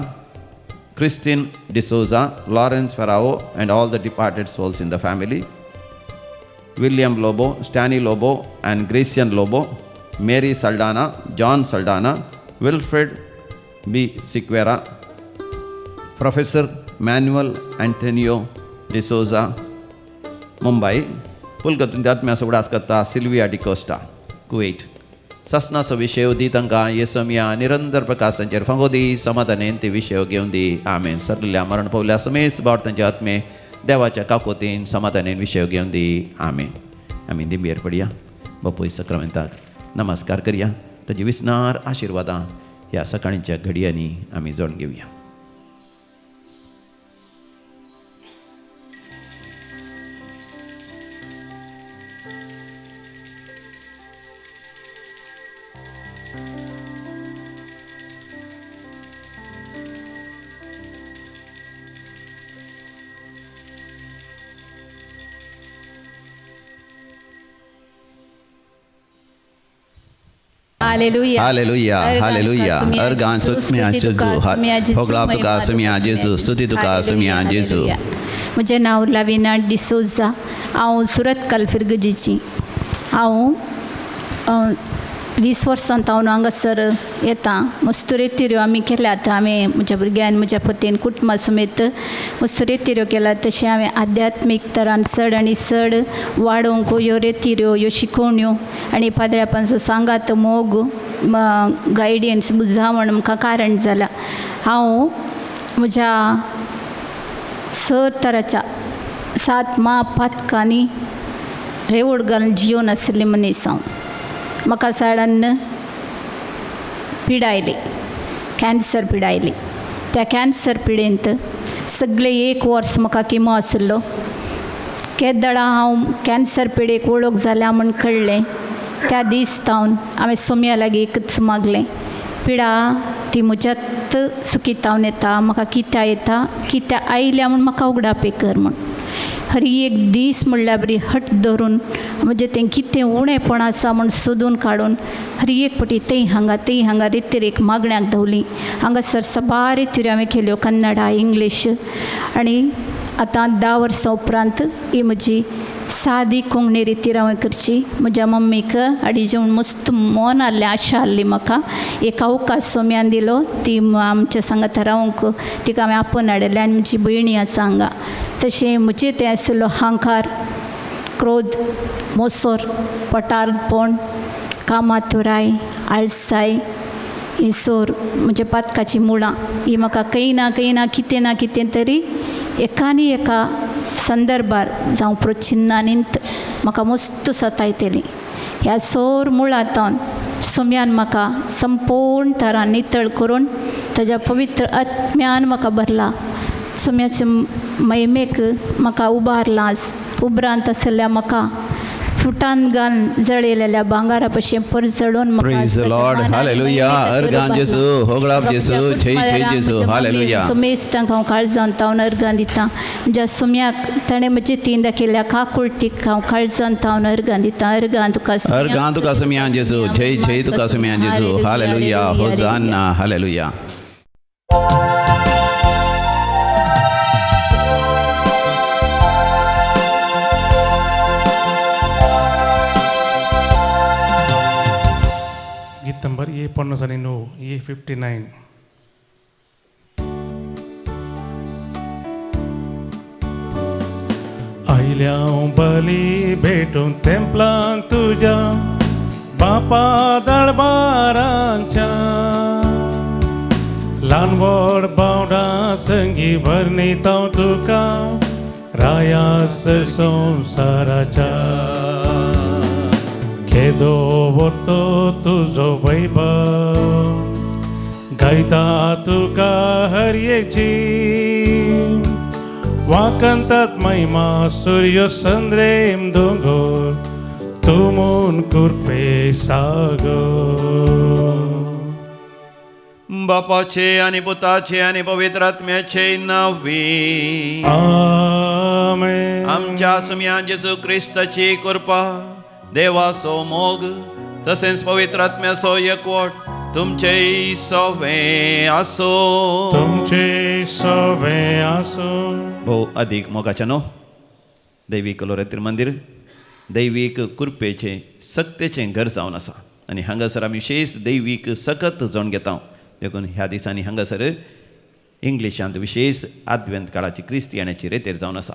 Speaker 1: Christine D'Souza, Lawrence Ferrao and all the departed souls in the family. William Lobo, Stanley Lobo and Gracian Lobo, Mary Saldana, John Saldana, Wilfred B. Siqueira, Professor Manuel Antonio D'Souza, Mumbai. पुलकत्तून आत्म्याचो उडास करता सिल्विया डिकोस्टा कुवेट. ससनाचो विशय दी तांकां येसमिया निरंतर प्रकाश तांचेर फांगो दी समाधानेन ते विशय घेवन दी आमेन. सरलेल्या मरण पावल्या समेस्त बावट तांचे आत्मे देवाच्या काकोतीन समाधानेन विशय घेवन दी आमेन. आमी दिंबेर पडया बापूय सक्रामेंताक नमस्कार करया. ताची विस्नार आशिर्वादां ह्या सकाळींच्या घडयांनी आमी जोड घेवया.
Speaker 4: Hallelujah.
Speaker 1: Hallelujah, hallelujah. Ergan sutmia Jesu. Hogla tuka sumia Jesu. Stuti tuka sumia Jesu.
Speaker 4: म्हजें नांव लाविना डिसोजा. हांव सुरत कालफिरगजीची. हांव 20 वर्सांत हांव हांगासर येता. मस्तुरेतिऱ्यो आमी केल्यात. हांवें म्हज्या भुरग्यान म्हज्या पतीन कुटुंबा समेत मस्तुरेतिऱ्यो केल्यात. तशें हांवें आध्यात्मीक तरान चड आनी चड वाडोवंक ह्यो रेतिऱ्यो ह्यो शिकोवण्यो आनी पाद्र्यापांचो सांगात मोग गायडन्स बुजावण म्हाका कारण जाला. हांव म्हज्या 6 तराच्या 7 महापातकांनी रेवड घालून जियोन आशिल्लें मनीस हांव. म्हाका सडन पिडायली, कॅन्सर पिडायली. त्या कॅन्सर पिडेंत सगळे 1 वर्स म्हाका किमो आशिल्लो. केदां हांव कॅन्सर पिडेक वळख जाल्या म्हूण कळ्ळें. त्या दीस तावन हांवें सोम्या लागीं एकच मागलें, पिडा ती म्हज्यात सुखीतावन येता, म्हाका कित्या येता, कित्या आयल्या म्हूण म्हाका उगडापे कर म्हूण. हर एक दीस म्हणल्यार बरी हट धरून म्हणजे तें कितें उणेंपण आसा म्हूण सोदून काडून हर एक फावटी तें हांगा रितीरेक मागण्याक धांवली. हांगासर साबार रितीऱ्यो हांवें केल्यो, कन्नडा, इंग्लीश. आनी आतां 10 वर्सां उपरांत ही म्हजी सादी कोंकणी रितीर हांवें करची. म्हज्या मम्मीक आडी जेवण मस्त मन आहलें, आशा आहली म्हाका. एक अवकाश सोम्यान दिलो, ती आमच्या सांगात रावंक तिका हांवें आपोवन हाडलें आनी म्हजी भयणी आसा हांगा. तशें म्हजें तें आशिल्लो हांकार, क्रोध, मोसोर, पटारपण, कामातुराय, आळसाय, इसोर, म्हणजे पातकाची मुळां ही म्हाका खंय ना कितें तरी एकानी एका संदर्भार जावं प्रचिन्नानींत म्हाका मस्त सतायतेली. ह्या सोर मुळांतावन सोम्यान म्हाका संपूर्ण तरान नितळ करून ताज्या पवित्र आत्म्यान म्हाका भरला. सोम्याचे महिमेक म्हाका उबारलां. उपरांत आसल्या म्हाका फुटान घालन जळयलेल्या भांगारा भशेन परजळून
Speaker 1: Praise the Lord. Hallelujah. Ergan Jesu. Hoglap Jesu. Jai Jesu. Hallelujah.
Speaker 4: सोमेस्तांक हांव काळजान तावन अर्गां दितां. ज्या सोम्याक ताणें म्हजी तीन दाखयल्या काकुळटीक हांव काळजान तावन अर्गां दितां. अर्गां तुका
Speaker 1: Ergan tuka sumia Jesu. Jai tuka sumia Jesu. Hallelujah. Hosanna. Hallelujah.
Speaker 3: गीत नंबर E59. आयल्या बली भेटून तेंपलांत तुझ्या बापा दरबारांच्या, ल्हान व्हड बावडां संगी भरनीतांव तुका रायास संवसाराच्या. खेदो वरतो तुजो वैभव, गायता तुका हर एकची. वाकंतात महिमा सूर्य संद्रेम दोंगर, तुमून कुरपे सागर.
Speaker 2: बापाचे आणि पुताचे आणि पवित्र आत्म्याचे नावी.
Speaker 3: आमेन.
Speaker 2: आमच्या सम्या जेसू ख्रिस्ताची कृपा, देवाचो मोग, तसेच पवित्र आत्म्याचो एकवट तुमचे सवे आसो.
Speaker 3: तुमचे सवे आसो.
Speaker 1: भोव अधिक मोगाच्या न्हू. दैवीक लोरेतीर मंदिर दैवीक कृपेचें सक्तेचें घर जावन आसा. आनी हांगासर आमी विशेश दैवीक सकत जावन घेता. देखून ह्या दिसांनी हांगासर इंग्लिशांत विशेश आद्वेंत काळाची क्रिस्तियानाची रेतेर जावन आसा.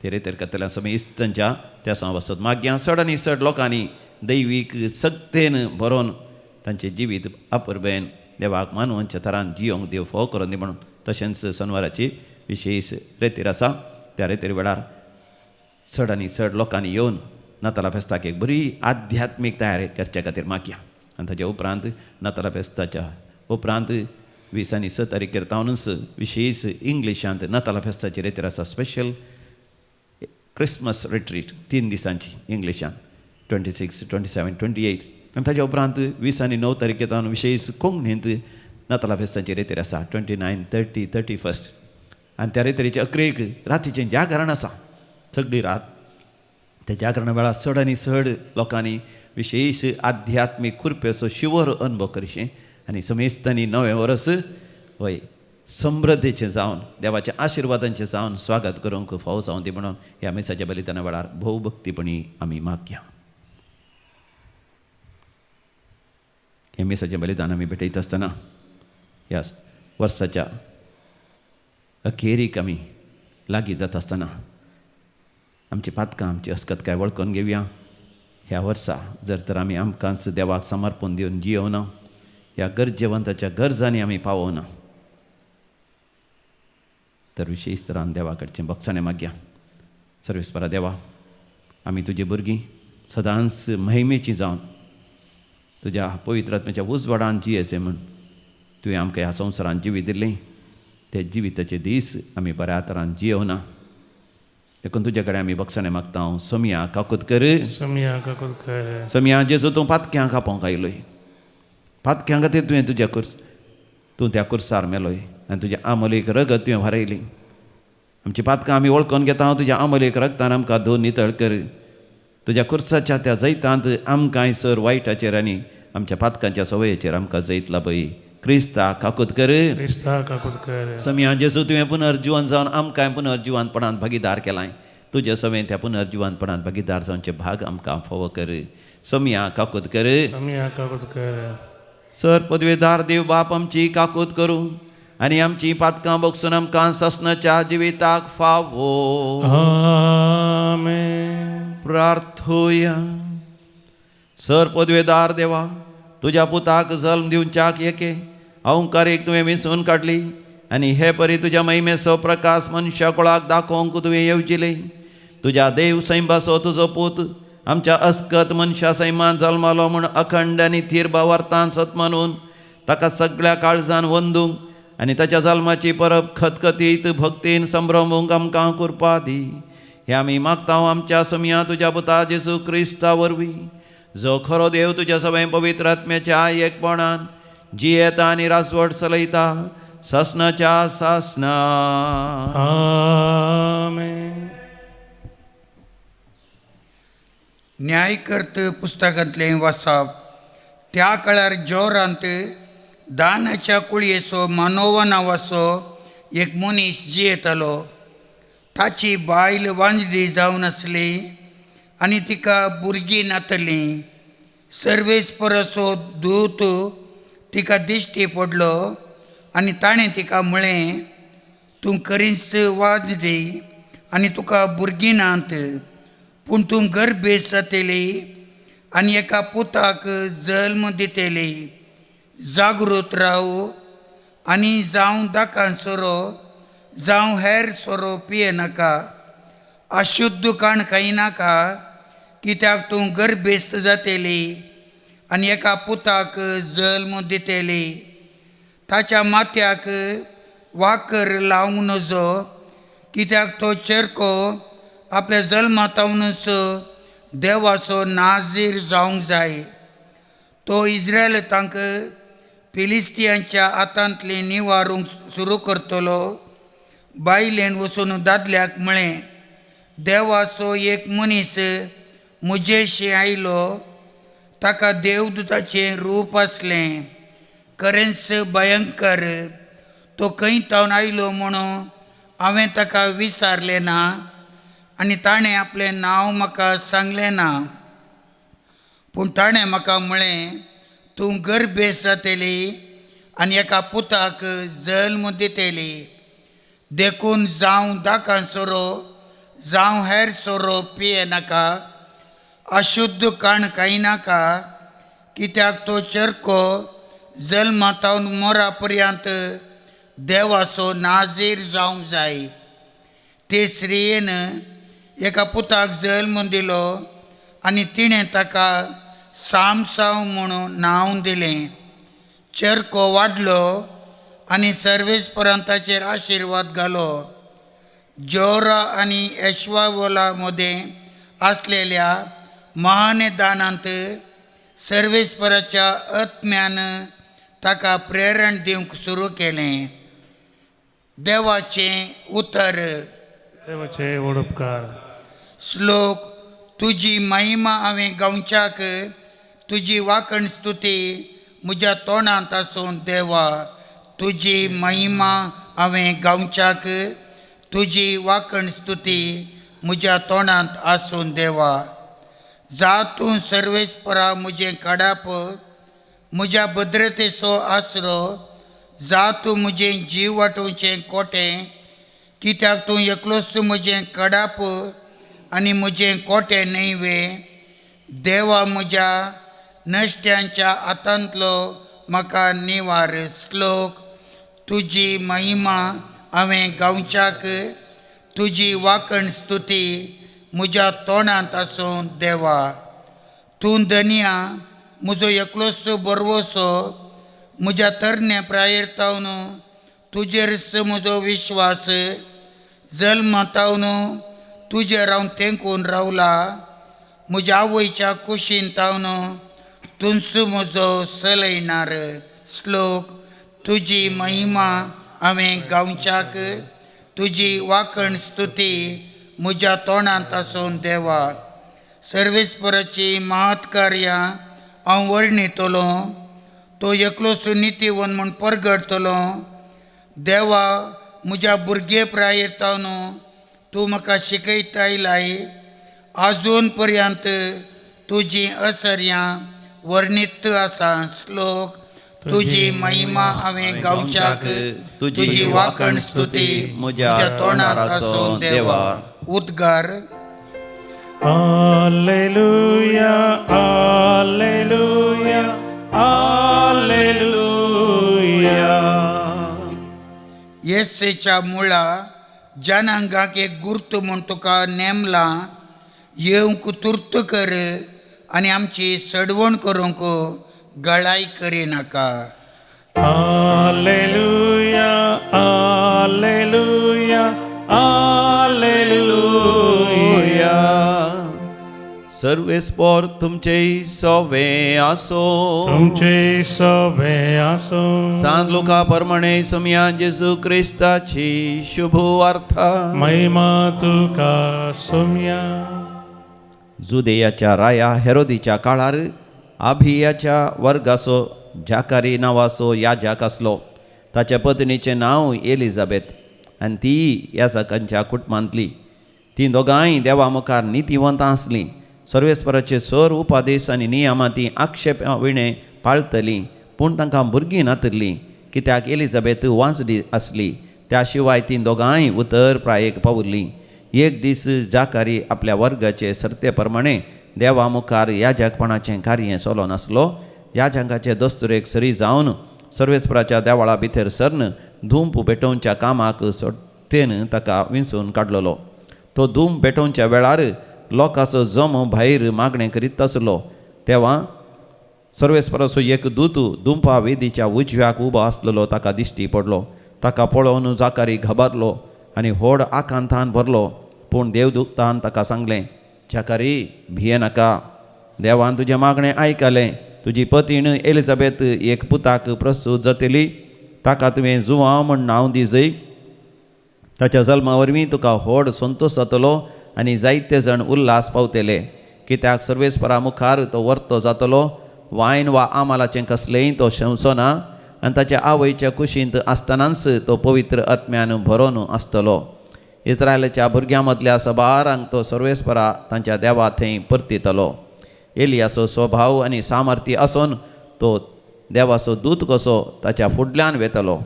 Speaker 1: ते रेतेर करतल्या समेस्तांच्या त्या सवा वसत माग्यां चड आनी चड लोकांनी दैवीक सक्तेन बरोवन तांचें जिवीत अपुर्बेन देवाक मानवांच्या तरान जियोंक देव फोव करून दी म्हणून. तशेंच शनिवाराची विशेश रेतीर आसा. त्या रेतीर वेळार चड आनी चड लोकांनी येवन नाताला फेस्ताक एक बरी आध्यात्मीक तयारी करचे खातीर मागया. आनी ताच्या उपरांत नाताला फेस्ताच्या उपरांत 20 आनी 6 तारीखेर तावनूच विशेश इंग्लिशांत नाताला फेस्ताची रेतीर आसा. स्पेशल क्रिसमस रिट्रीट 3 दिसांची इंग्लिशान 26, 27, 28. आनी ताच्या उपरांत 20 आनी 9 तारीखे तावन विशेश कोंकणींत नाताला फेस्ताची रेतीर आसा 29, 30, 31. आनी त्या रेतीरेचे अकरेक रातीचें जागरण आसा. सगळी रात त्या जागरणा वेळार चड आनी चड लोकांनी विशेष आध्यात्मिक कृपेचो शिवर अनुभव करशें आनी समेस्तांनी नवें वर्स वय समृद्धीचें जावन देवाच्या आशिर्वादांचें जावन स्वागत करूंक फावो जावं दी म्हणून ह्या मेसाच्या बलिदाना वेळार भोवभक्तीपणी आमी मागया. हे मेसाचें बलिदान आमी भेटयत आसतना ह्या वर्साच्या अखेरीक आमी लागीं जाता आसतना आमची पातकां आमची अस्कतकाय वळखून घेवया. ह्या वर्सा जर तर आमी आमकांच देवाक समर्पण दिवन जियोना, ह्या गरजेवंताच्या गरजांनी आमी पावोना, तर विशेश तरान देवा कडचें बक्षाणें मागया. सर्वेस्परा देवा, आमी तुजी भुरगीं सदांच महिमेची जावन तुज्या पवित्र आत्म्याच्या उजवाडान जियेचें म्हूण तुवें आमकां ह्या संवसारांत जिवीत दिलें. ते जिविताचे दीस आमी बऱ्या तरान जियोना, देखून तुजे कडेन आमी बक्षाणें मागता. हांव समिया काकूत कर, समिया जेजो तूं पातक्यांक आपोवंक आयलोय, पातक्यां खातीर तुवें तुज्या तूं त्या कुर्सार मेलोय आनी तुज्या आमोलीक रगत तुवें व्हरयली. आमची पातकां आमी वळखून घेता. हांव तुज्या आमोलीक रगतान आमकां धुवन नितळ कर. तुज्या कुर्साच्या त्या जैतांत आमकांय सर वायटाचेर आनी आमच्या पातकांच्या सवयेचेर आमकां जैत लाभय. क्रिस्ता काकूत कर, समिया जेजू तुवें पुनर्जिवन जावन आमकांय पुनर्जिवानपणांत भागीदार केलाय. तुजे सवें त्या पुनर्जिवानपणांत भागीदार जावचे भाग आमकां फावो कर. समिया काकूत कर. सर पदवेदार देव बाप आमची काकूत करूं आनी आमची पातकां बगसून आमकां ससनाच्या जिविताक फावो. प्रार्थोया. सर पदवेदार देवा, तुज्या पुताक जल्म दिवच्याक येके अवंकारीक तुवें विंचून काडली आनी हे परी तुज्या महिमेचो प्रकाश मनशा कुळाक दाखोवंक तुवें येवजिले. तुज्या देव सैंबाचो तुजो पूत आमच्या अस्कत मनशा सैमान जल्मालो म्हूण अखंड आनी थीर भावार्थान सत मानून ताका सगळ्या काळजान वंदूंक आनी ताच्या जल्माची परब खतखतीत भक्तीन संभ्रमूंक आमकां कृपा दी. हे आमी मागता आमच्या समिया तुज्या पुता जेजू क्रिस्ता वरवीं, जो खरो देव तुज्या सगळें पवित्र आत्म्याच्या एकपणान जियेता आनी राजवट चलयता ससनाच्या सासना.
Speaker 5: न्यायकर्त पुस्तकांतलें वाचप. त्या काळार जोरांत दानाच्या कुळयेचो मानोवा नांवाचो एक मनीस जियेतालो. ताची बायल वांजडी जावन आसली आनी तिका भुरगीं नातलीं. सर्वेस्पराचो दूत तिका दिश्टी पडलो आनी ताणें तिका म्हळें, तूं खरीच वांजडी आनी तुका भुरगीं नात, पूण तूं गर्भेस जातली आनी एका पुताक जल्म दितली. जागृत राव आनी जावं दाकान सोरो जावं हेर सोरो पियेनाका, अशुद्ध काण खायनाका, कित्याक तूं गर्भेस्त जातली आनी एका पुताक जल्म दितली. ताच्या माथ्याक वाकर लावंक नजो, कित्याक तो चेरको आपल्या जल्मातावनूच देवाचो नाजीर जावंक जाय. तो इस्रायल तांकां फिलिस्तियांच्या हातांतली निवारूंक सुरू करतलो. बायलेन वचून दादल्याक म्हळें, देवाचो एक मनीस म्हजेशी आयलो, ताका देवदूताचें रूप आसलें, खरेंच भयंकर. तो खंय तावन आयलो म्हणून हांवें ताका विचारलें ना आनी ताणें आपलें नांव म्हाका सांगलें ना. पूण ताणें म्हाका म्हळें, तूं गर्भेस जातली आनी एका पुताक जल्म दितली. देखून जावं दाकान सोरो जावं हेर सोरो पियेनाका, अशुद्ध काण खायनाका, कित्याक तो चेरको जल्मातावन मोरा पर्यंत देवाचो नाजीर जावंक जाय. ते स्त्रियेन एका पुताक जल्म दिलो आनी तिणें ताका सामसाव म्हणून नांव दिलें. चेरको वाडलो आनी सर्वेस्परांताचेर आशिर्वाद घालो. जोरा आनी एश्वावोला मदें आसलेल्या महानेदानांत सर्वेस्पराच्या आत्म्यान ताका प्रेरण दिवंक सुरू केलें. देवाचें उतर.
Speaker 3: देवाचे वडुपकार.
Speaker 5: श्लोक. तुजी महिमा हांवें गावच्याक तुजी वाकण स्तुती म्हज्या तोंडांत आसूं देवा. तुजी महिमा हांवें गावच्याक, तुजी वाकण स्तुती म्हज्या तोंडांत आसूं देवा. जा तूं सर्वेस्परा म्हजें काडाप, म्हज्या भद्रतेचो आसरो. जा तूं म्हजें जीव वाटोवचें कोटें, कित्याक तूं एकलोच म्हजें काडाप आनी म्हजें कोटें न्हयवे. देवा म्हज्या नश्ट्यांच्या हातांतलो म्हाका निवार. श्लोक. तुजी महिमा हांवें गावच्याक, तुजी वाकण स्तुती म्हज्या तोंडांत आसूं देवा. तूं धन्या म्हजो एकलोच बरवसो. म्हज्या तरणे प्रायेरतावन तुजेरच म्हजो विश्वास. जल्मातावन तुजेर हांव तेंकून रावला. म्हज्या आवयच्या कुशींतावन तुंच म्हजो सलयणार. श्लोक. तुजी महिमा हांवें गावच्याक, तुजी वाकण स्तुती म्हज्या तोंडांत आसूं देवा. सर्वेस्पराची महत् कार्यां हांव वर्णितलो. तो एकलोच नितीवन म्हूण परगडतलो. देवा म्हज्या भुरगे प्रायेरतावन तूं म्हाका शिकयता आयलाय. आजून पर्यंत तुजी असर्यां वर्णित आसा. श्लोक. तुजी महिमा हांवें गावच्याक, तुजी वाकण स्तुती म्हज्या तोंडांत आसूं देवा. उद्गार.
Speaker 3: Alleluia, Alleluia, Alleluia.
Speaker 5: येसेच्या मुळा जनांगाक एक गुर्त म्हूण तुका नेमला. येवंक तुर्त कर आनी आमची सडवण करूंक गळाय करिनाका.
Speaker 3: Alleluia, Alleluia, Alleluia.
Speaker 2: सर्वेस्पर तुमचे सवे आसो.
Speaker 3: तुमचे सवे आसो.
Speaker 2: सांत लुका प्रमाणे समया जेजू क्रिस्ताची शुभ वार्ता.
Speaker 3: महिमा तुका सोम्या.
Speaker 1: जुदेयाच्या राया हेरोदीच्या काळार आभियाच्या वर्गाचो जाकारी नांवाचो याजक आसलो. ताच्या पत्नीचें नांव एलिझाबेथ आनी ती याजकांच्या कुटुंबांतली. ती दोगांय देवा मुखार नितीवंत आसलीं. सर्वेस्पराचे सर उपादेश आनी नियमां ती आक्षेपाविणे पाळटलीं, पूण तांकां भुरगीं नातरलीं, कित्याक एलिझाबेथ वांसडी आसली. त्या शिवाय ती दोगांय उतर प्रायेक पावुरलीं. एक दीस जाकारी आपल्या वर्गाचे सर्ते प्रमाणे देवा मुखार याजकपणाचें कार्य चलो नासलो. याजकाचे दस्तुरेक सरी जावन सर्वेस्पराच्या देवळा भितर सरन धूप पेटोवच्या कामाक सोडतेन ताका विंचून काडलोलो. तो धूप पेटोवच्या वेळार लोकांचो जमो भायर मागणें करीत आसलो. तेव्हा सर्वेस्पराचो एक दूत धुंपा वेदीच्या उजव्याक उबो आसलेलो ताका दिश्टी पडलो. ताका पळोवन जाकारी घाबरलो आनी व्हड आकांतान भरलो. पूण देवदूतान ताका सांगलें, जाकारी भिये नाका. देवान तुजें मागणें आयकलें. तुजी पत्नी एलिझाबेथ एक पुताक प्रसूत जातली. ताका तुवें जुवांव म्हण नांव दिजय. ताच्या जल्मा वरवीं तुका व्हड संतोश जातलो आनी जायते जण उल्हास पावतले, कित्याक सर्वेस्परा मुखार तो वर्तो जातलो. वायन वा आमालाचें कसलेंय तो शेवचो ना आनी ताच्या आवयच्या कुशींत आसतनाच तो पवित्र आत्म्यान भरोन आसतलो. इस्रायलाच्या भुरग्यां मदल्या सबारांक तो सर्वेस्परा तांच्या देवा थंय परतितलो. एलियाचो स्वभाव आनी सामर्थ्य आसून तो देवाचो दूत कसो ताच्या फुडल्यान वेतलो.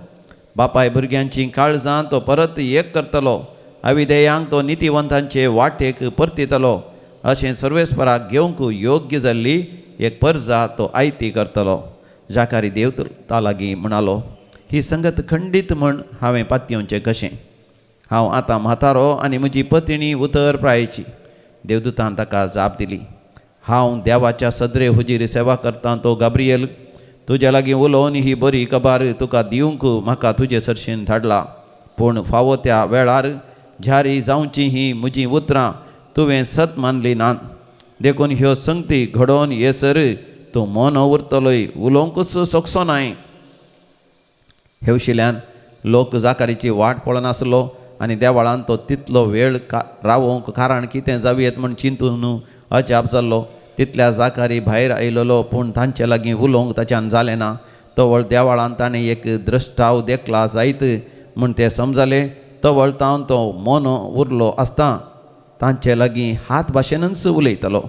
Speaker 1: बापाय भुरग्यांची काळजां तो परत एक करतलो. अविधेयांक तो नितीवंतांचे वाटेक परतितलो. अशें सर्वेस्पराक घेवंक योग्य जाल्ली एक पर्जा तो आयती करतलो. जाकारी देवता लागीं म्हणालो, ही संगत खंडीत म्हण हांवें पातयेवचें कशें? हांव आतां म्हातारो आनी म्हजी पत्नी उतर प्रायेची. देवदूतान ताका जाप दिली, हांव देवाच्या सदरे हुजीर सेवा करतां तो गाब्रिएल. तुज्या लागीं उलोवन ही बरी खबर तुका दिवंक म्हाका तुजे सरशेन धाडला. पूण फावो त्या वेळार झारी जावची ही म्हजीं उतरां तुवें सत मानली नात. देखून ह्यो संगती घडोवन येसर तूं मौन उरतलोय, उलोवंकच सोंकचो नाय. हेवशिल्ल्यान लोक जाकारीची वाट पळोनासलो आनी देवळान तो तितलो वेळ रावोंक कारण कितें जावयेत म्हण चिंतून अजाप जाल्लो. तितल्या जाकारी भायर आयलोलो पूण तांचे लागीं उलोवंक ताच्यान जालें ना. तवळ देवाळान ताणें एक द्रश्टाव देखला जायत म्हूण तें समजलें. तवळ तावन तो मोनो उरलो आसता तांचे लागीं हात भाशेनच उलयतलो.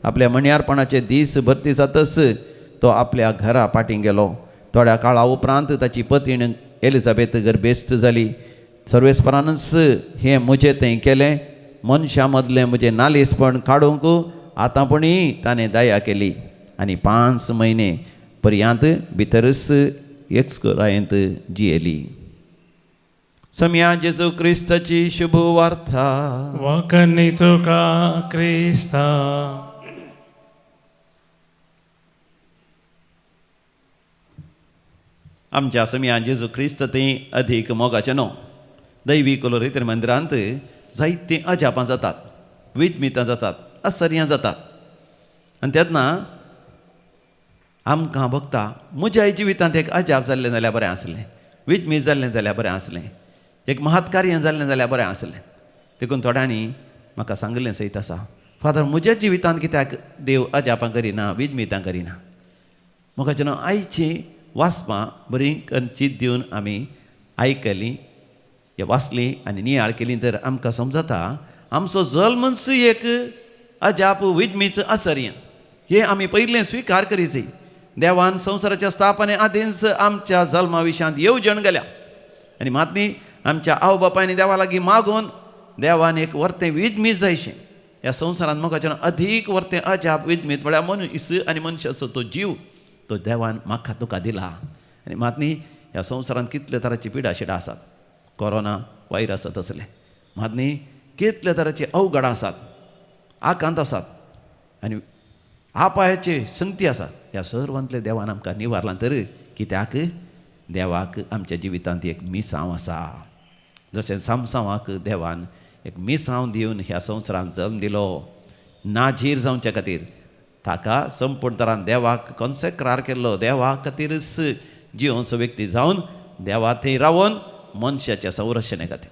Speaker 1: आपल्या मणयारपणाचे दीस भरती जातच तो आपल्या घरा पाटीं गेलो. थोड्या काळा उपरांत ताची पत्नी एलिझाबेथ गर्भेस्त जाली. सर्वेस्परानच हें म्हजें तें केलें. मनशा मदलें म्हजें नालीसपण काडूंक आतांपणी ताणें दया केली आनी 5 म्हयने पर्यांत भितरच एक्सरायंत जियेली. सम्या जेजू क्रिस्ताची शुभ वार्ता.
Speaker 3: वकनी तुका क्रिस्ता.
Speaker 1: आमच्या सम्या जेजू क्रिस्त तें अधीक मोगाचें न्हू. दैवी कोलोरितर मंदिरांत जायतीं अजापां जातात, विजमितां जातात, आश्चर्यां जातात. आनी तेन्ना आमकां भोगता म्हज्याय जिवितांत एक अजाप जाल्लें जाल्यार बरें आसलें, विजमीत जाल्लें जाल्यार बरें आसलें, एक महत्कार्य जाल्लें जाल्यार बरें आसलें. देखून थोड्यांनी म्हाका सांगलें सयत आसा, फादर म्हज्या जिवितांत कित्याक देव अजापां करिना, विजमितां करिना. म्हाका न्हू आयची वाचपां बरीं चित दिवन आमी आयकलीं, वाचलीं आनी नियाळ केली तर आमकां समजता आमचो जल्मच एक अजाप विजमीच आश्चर्य. हे आमी पयलें स्विकार करीचे. देवान संवसाराच्या स्थापने आदींच आमच्या जल्मा विशांत येवजण गेल्या आनी मातनी आमच्या आवय बापायनी देवा लागीं मागून देवान एक वर्तें विजमीत जायशें. ह्या संवसारांत म्हाका अधीक वर्तें अजाप विजमीत म्हळ्यार मनीस आनी मनशाचो तो जीव तो देवान म्हाका तुका दिला. आनी मातनी ह्या संवसारांत कितले तरांची पिडा शिडा आसात. कोरोना वायरस तसले, मातनी कितले तरांची अवघडां आसात, आकांत आसात आनी आपायाचे संगती आसात. ह्या सर्वांतले देवान आमकां निवारलां. तर कित्याक देवाक आमच्या जिवितांत एक मिसांव आसा. जशें सामसांवाक देवान एक मिसांव दिवन ह्या संवसारांत जल्म दिलो नाझीर जावचे खातीर. ताका संपूर्ण तरान देवाक कॉन्सेक्रार केल्लो, देवा खातीरच जिवंचो व्यक्ती जावन देवा थंय रावन मनशाच्या संरक्षणे खातीर.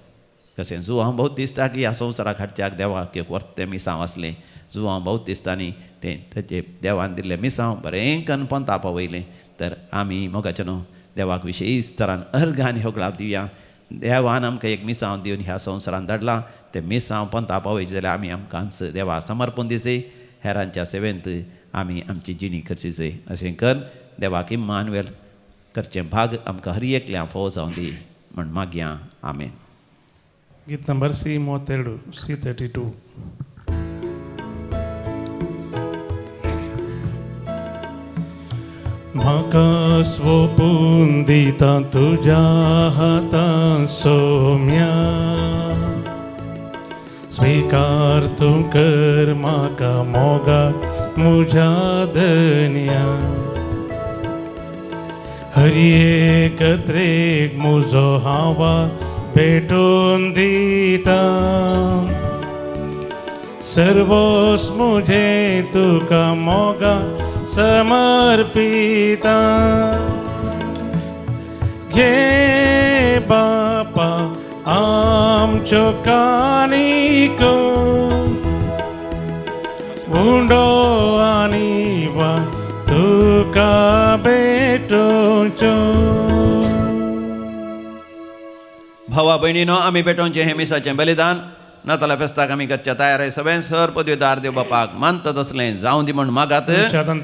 Speaker 1: कशें जुवां बहुत दिसता की ह्या संवसाराक हाडच्याक देवाक एक वर्तें मिसांव आसलें. जुवां बहुत दिसतांनी तें तेजे देवान दिल्लें मिसांव बरें कणपण वयलें. तर आमी मोगाचें न्हू देवाक विशेश तरान अर्घ आनी होगळाप दिवया. देवान आमकां एक मिसांव दिवन ह्या संवसारांत धाडलां. तें मिसांव पंता पावयचें जाल्यार आमी आमकांच देवा समर्पण दिसय. हेरांच्या सेवेंत आमी आमची जिणी करची जाय. अशें कर देवाक इम्मानुएल करचें भाग आमकां हर एकल्या फोव जावं दी म्हण मागया. आमेन.
Speaker 3: गीत नंबर C32, C32. म्हाका सोपून दिता तुज्या हातां सोम्या. स्वीकार तूं कर म्हाका मोगा म्हज्या धन्या. हर एक त्रेक म्हजो हावा भेटून दिता. सर्वोस मुझे तुका मोगा समर्पिता. घे बापा आमच्यो कानिको उंडो आनी वा तुका भेटोच्यो.
Speaker 1: भावा भयणीनो, आमी भेटोवचें हें मिसाचें बलिदान नाताला फेस्ताक आमी करच्या तयार. सगळें सर पदवीदार देव बापाक मानतात असलें जावं दी म्हण मागात.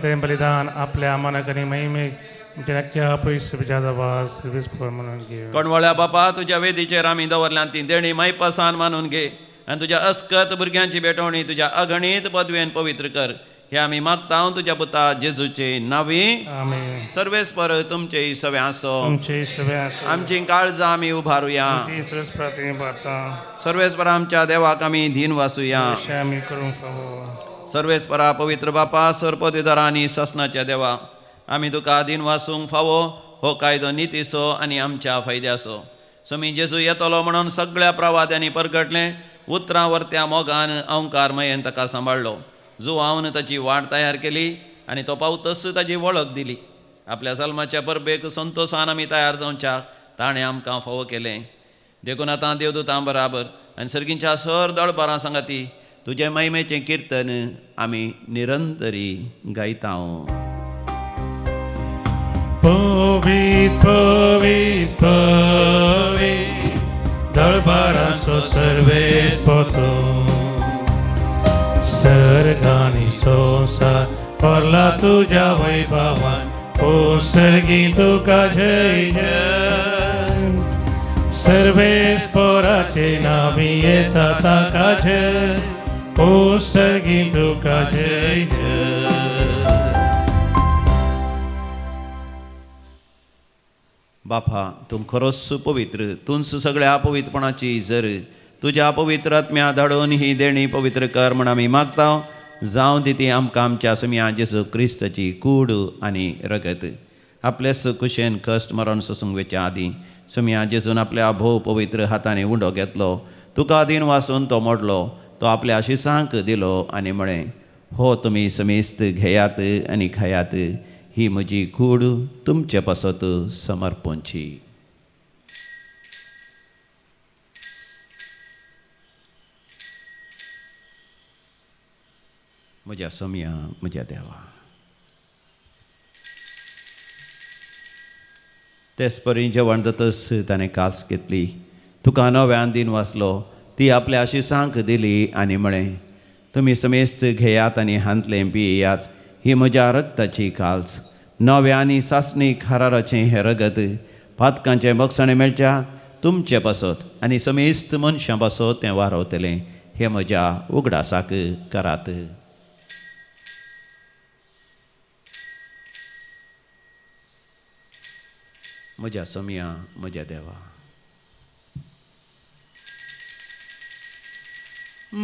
Speaker 3: ते बलिदान आपल्या मनाकनी महिमेक आमच्या नक्क्या पयस आवाज म्हणून घे.
Speaker 1: कणवळ्या बापा, तुज्या वेदीचेर आमी दवरल्यान ती देणी मायपासान मानून घे आनी तुज्या अस्कत भुरग्यांची भेटवणी तुज्या अगणीत पदवेन पवित्र कर. हे आमी मागता तुज्या पुता जेजूचे नांवी.
Speaker 3: आमेन.
Speaker 1: सर्वेस्पर तुमचे सवे आसो.
Speaker 3: तुमचे सवे आसो.
Speaker 1: आमची काळजां आमी उभारुया.
Speaker 3: ती सरस्वती भारता
Speaker 1: सर्वेस्पर आमच्या देवाक आमी धीन वासुया.
Speaker 3: अशें आमी करूंक फावो.
Speaker 1: सर्वेस्परा पवित्र बापा, सरपदवीदारा आनी ससनाच्या देवा, आमी तुका दिन वासूंक फावो. हो कायदो नितीसो आनी आमच्या फायद्याचो. समी जेजू येतलो म्हणून सगळ्या प्रवाद्यांनी परगटलें. उतरां वर्त्या मोगान अवंकार मयेन ताका सांबाळलो. जुवावन ताची वाट तयार केली आनी तो पावतच ताची वळख दिली. आपल्या जल्माच्या परबेक संतोशान आमी तयार जावच्याक ताणें आमकां फावो केलें. देखून आतां देवदूतां बराबर आनी सर्गींच्या सर दळबारां सांगाती तुजे महिमेचें कीर्तन आमी निरंतरी गायता
Speaker 3: पवित पवित पवित दळबारांचो सर्वेश पोतो सर्गानी संसार परला तुझ्या वैभवान ओसगी तुका जय जय सर्वेश पोराचे नावी येता ताका जय ओसगी तुका जय जय.
Speaker 1: बापा तूं खरोच पवित्र तूंच सगळ्या अपवित्रपणाची झर तुज्या पवित्र आत्म्या धाडून ही देणी पवित्र कर म्हण आमी मागता जावं दी ती आमकां आमच्या समिया जेजू क्रिस्ताची कूड आनी रगत आपलेच कुशेन कश्ट मरण ससंगवेच्या आदीं समिया जेजून आपल्या भोव पवित्र हातांनी उंडो घेतलो तुका आदीन वाचून तो मोडलो तो आपल्या शिसांक दिलो आनी म्हळें हो तुमी समेस्त घेयात आनी खायात ही म्हजी कूड तुमचे पासत समर्पणची. म्हज्या समिया म्हज्या देवा तेच परी जेवण जातस ताणें काल्स घेतली तुका नव्यान दिन वाचलो ती आपल्या शिसांक दिली आनी म्हळें तुमी समेस्त घेयात आनी हांतलें पियेयात ही म्हज्या रक्ताची काल्स नव्या आनी सासणीक हाराराचें हें रगत पातकांचें बक्षणें मेळच्या तुमचे पासत आनी समेस्त मनशां पासत तें वारवतलें हें म्हज्या उगडासाक करात. म्हज्या समिया म्हज्या देवा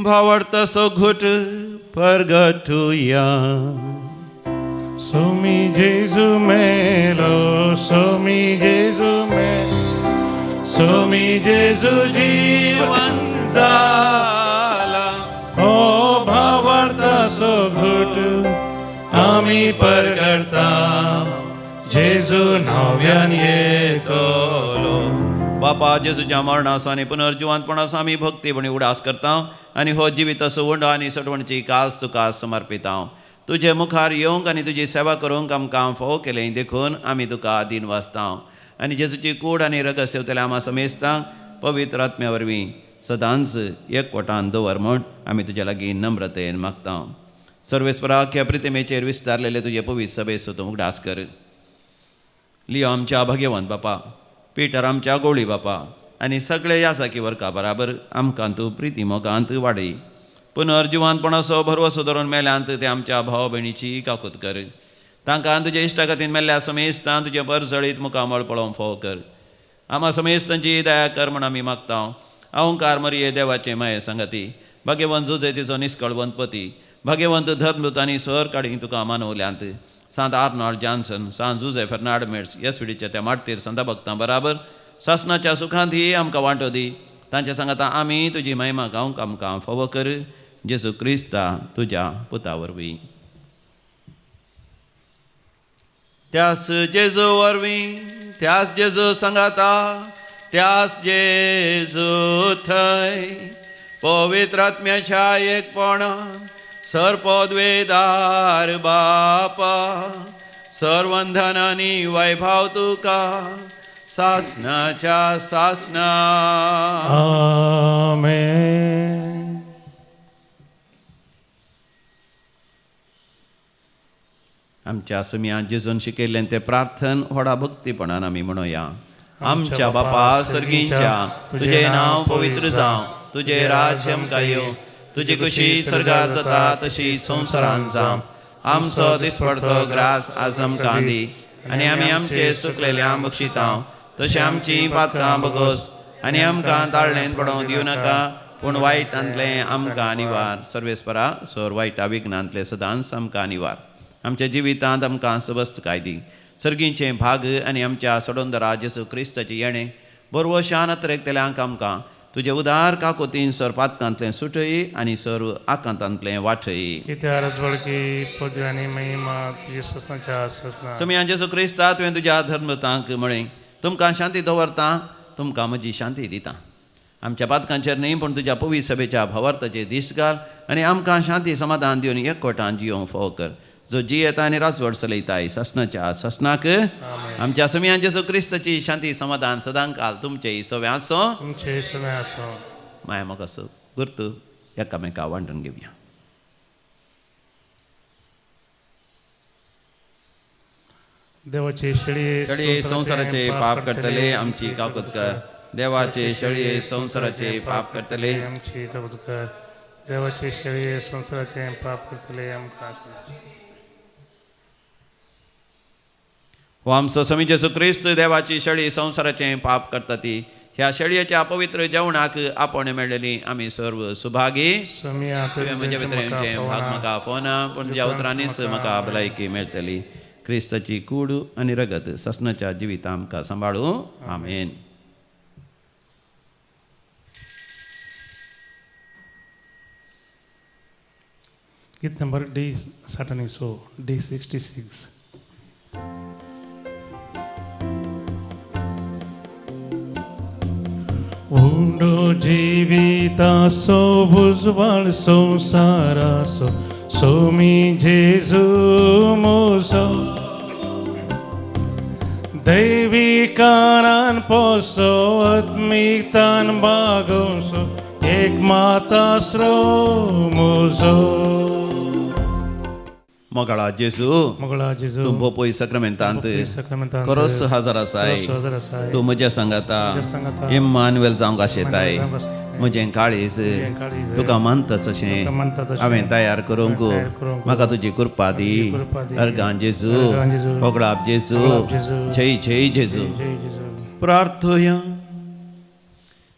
Speaker 1: भावार्थसो घुट परगटुया
Speaker 3: सोमी जेजू मेलो सोमी जेजू मेलो सोमी जेजू जिवंत जाला ओ भावार्थसो घुट आमी परगटता जेजू नव्यान येतलो.
Speaker 1: बापा जेजूच्या मरणाचो आनी पुनर्जिवंतपणाचो आमी भक्तीपणी उडास करता आनी हो जिविताचो उंडो आनी सटवणची कास तुका समर्पिता. तुजे मुखार येवंक आनी तुजी सेवा करूंक आमकां फोव केलें देखून आमी तुका दिन वाचता आनी जेजूची कूड आनी रगत सेवतले आमा समेस्तांक पवित्र आत्म्या वरवीं सदांच एकवटान दवर म्हूण आमी तुज्या लागीं नम्रतेन मागता. सर्वेस्पराक ह्या प्रतिमेचेर विस्तारलेले तुजे पवित्र सभेचो तूं उगडास कर. लियो आमच्या भाग्यवंत बापा पिटर आमच्या गोळी बापा आनी सगळे यासाकी वर्का बराबर आमकां तूं प्रिती मोगांत वाडय. पुनर्जिवंतपणाचो भरवसो धरून मेल्यांत ते आमच्या भाव भयणीची काकूत कर. तांकां तुजे इश्टा खातीर मेल्ल्या समेस्तां तुजे परजळीत मुखामळ पळोवंक फोव कर. आमा समेस्तांची दया कर म्हण आमी मागता. अहंकार मरिये देवाचे माये संगती भाग्यवंत जुजेतीचो निश्कळवंत पती भाग्यवंत धर्मदूत आनी सर काडी तुका मानवल्यांत सांत आर्नॉल्ड जॉन्सन सांत जुजे फेर्नांड मेड्स येसुडीच्या त्या माटतीर संत भक्तां बराबर सासणाच्या सुखांत ही आमकां वांटो दी. तांच्या सांगाता आमी तुजी महिमा गावंक आमकां फोव कर. जेजू क्रिस्ता तुज्या पुता वरवीं त्यास जेजू वरवीं त्यास जेजू सांगाता त्यास जेजू थंय पवित्र आत्म्याच्या एकपणान सर्पोद्वेदार बापा सर्वंधन आनी वैभव तुका सासणाच्या सासणा.
Speaker 3: आमेन.
Speaker 1: आमच्या समियान जेजून शिकयल्लें तें प्रार्थन व्हडा भक्तीपणान आमी म्हणुया. आमच्या बापा सर्गींच्या तुजें नांव पवित्र जावं तुजें राज्य आमकां येवं तुजी कशी सर्गार जाता तशी संवसारांत जावं. आमचो दिसपडतो ग्रास आज आमकां दी आनी आमी आमचे सुकलेल्यांक बक्षिता तशें आमची पातकां बगोस आनी आमकां ताळणेंत पडोवंक दिवं नाका पूण वायटांतलें आमकां निवार. सर्वेस्परा सोर वायटा विघ्नांतले सदांच आमकां निवार. आमच्या जिवितांत आमकां सबस्तकाय दी. सर्गींचे भाग आनी आमच्या सडोंदरा जेजू क्रिस्ताची येणें बरवो शान अत्रेकतेल्यांक आमकां तुजे उदार काकोतीन सर पातकांतलें सुटय आनी सर आकांतांतलें वाटय.
Speaker 3: कित्याक वळखी पदवी आनी महिमा तुजे ससनाच्या ससना
Speaker 1: समियान जेजू क्रिस्ता तुवें तुज्या धर्मतांक म्हळें तुमकां शांती दवरता तुमकां म्हजी शांती दिता. आमच्या पातकांचेर न्ही पूण तुज्या पवी सभेच्या भवार्थाचेर दिश्ट घाल आनी आमकां शांती समाधान दिवन एकवटान जियोंक फोव कर जो जियेता आनी राजवट चलयताय ससनाच्या ससनाक आमच्या समियान जेसू क्रिस्ताची शांती समाधान सदां काल तुमचे सवे आसो
Speaker 3: तुमचे सगळे असो
Speaker 1: माया मोग असो गुर्तू एकामेका वांटून घेवया.
Speaker 3: देवाचे शेळये
Speaker 1: संसाराचे पाप करतले आमची काकुत कर. देवाचे शेळये संसाराचे पाप करतले
Speaker 3: आमची काकुत कर. देवाचे शेळये संसाराचे पाप करतले आमकां
Speaker 1: हो आमचो समी जेसू क्रिस्त देवाची शेळी संसाराचे पाप करता ती ह्या शेळयेच्या पवित्र जेवणाक आपण मेळलेली आमी सर्व सुभागी म्हज्या भितरचे भाग म्हाका फोना पूण ज्या उतरांनीच म्हाका भलायकी मेळटली. क्रिस्ताची कूड आनी रगत ससनाच्या जिवीत आमकां सांबाळूं. आमेन.
Speaker 3: गीत नंबर D76 D66. उंडो जिवितासो भुजबळ संसारासो सोमी जेजू मोसो दैविकारान पोसो आत्मिकतान बागोसो एक मातास्रो मोसो
Speaker 1: मोगळा जेजू
Speaker 3: मोगळा जेजू
Speaker 1: तूं बोपोय सक्रामेंतांत खरोच हजर आसाय. तूं म्हज्या सांगाता इम्मानुएल जावंक आशेताय. म्हजें काळीज तुका मानताच अशें हांवें तयार करूंक म्हाका तुजी कृपा दी. अर्गां जेजू होगळाप जेजू जय जय जेजू. प्रार्थोया.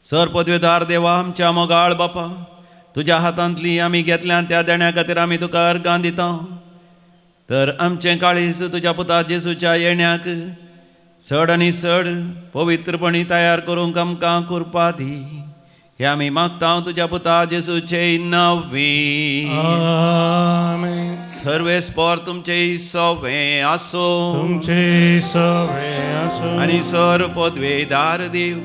Speaker 1: सर पदवेदार देवा आमच्या मोगाळ बापा तुज्या हातांतली आमी घेतल्या त्या देण्या खातीर आमी तुका अर्गां दिता. तर आमचें काळीज तुज्या पुता जेजूच्या येण्याक चड आनी चड पवित्रपणी तयार करूंक आमकां कृपा दी. हे आमी मागता तुज्या पुता जेजूचे नांवी.
Speaker 3: आमेन.
Speaker 1: सर्वेस्पर तुमचे सवे आसो
Speaker 3: तुमचे सवे आसो
Speaker 1: आनी सर पदवेदार देव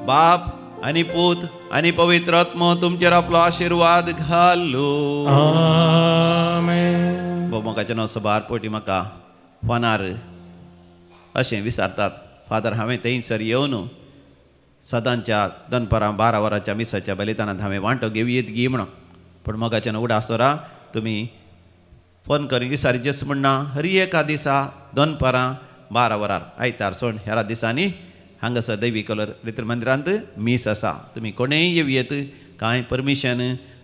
Speaker 1: बाप आनी पूत आनी पवित्र आत्मो तुमचेर आपलो आशिर्वाद घालू.
Speaker 3: आमेन.
Speaker 1: मोगाच्या नव सबार पोटी म्हाका फोनार अशें विचारतात फादर हांवें थंयसर येवन सदांच्या दनपरां 12 वरांच्या मिसाच्या बलिदानांत हांवें वांटो घेवयेत गी म्हणून पूण मोगाच्या उडासोरा तुमी फोन करून विचारीचेच म्हणना हरी एका दिसा दनपरां 12 वरार आयतार सोड ह्या दिसांनी हांगासर दैवी कलर रित्र मंदिरांत मीस आसा. तुमी कोणेय येवयेत कांय परमिशन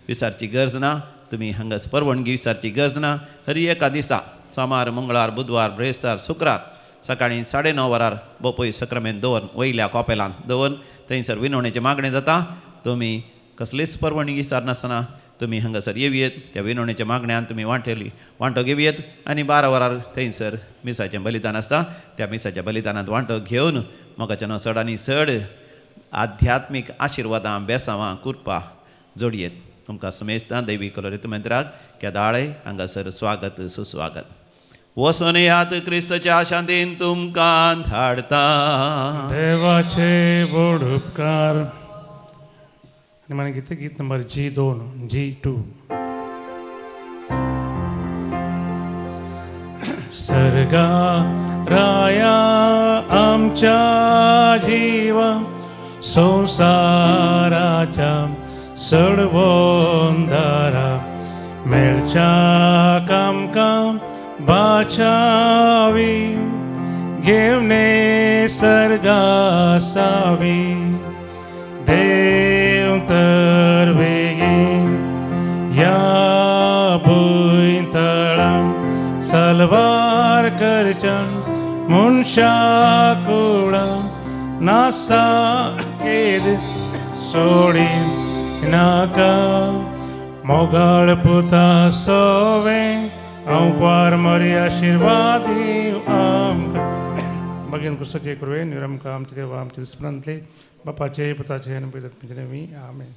Speaker 1: विचारची गरज ना. तुमी हांगास परवानगी विचारची गरज ना. हरी एका दिसा सोमार मंगळार बुधवार ब्रेस्तार शुक्रार सकाळीं 9:30 वरार बोपय सक्रामेंत दवरून वयल्या कॉपेलांत दवरून थंयसर विनवणेचें मागणें जाता. तुमी कसलीच परवानगी विचारनासतना तुमी हांगासर येवयेत. त्या विनवणेच्या मागण्यान तुमी वांटो घेवयेत आनी 12 वरार थंयसर मिसाचें बलिदान आसता. त्या मिसाच्या बलिदानांत वांटो घेवन मोगाच्या चड आनी चड आध्यात्मीक आशिर्वादां बेसांवां कृपा जोडयेत. तुमकां समेस्तां दैवी कलोरित मंदिराक केदाळे हांगासर स्वागत सुस्वागत. वचून यात क्रिस्ताच्या शांतीन तुमकां धाडटा.
Speaker 3: देवाचे बोड उपकार. आनी मागीर गीत नंबर G2 सर्गा राया आमच्या जीवा संसाराच्या सडवोंदारा मेळच्या आमकां बाचावी घेवने सर्गासावी देव तर बेगीन या भुंयतळा सलवार करच्या मनशा कुळा नासा केद सोडी नाका मोगाळ पुता सोवे अंकवार मरी आशिर्वादी आमकां बगीन कुसाचे करुवे निरमका आमचे देवा आमचे दुस्मनांतले बापाचे पुताचे आनी पवित्र आत्म्याचे नांवी आमेन.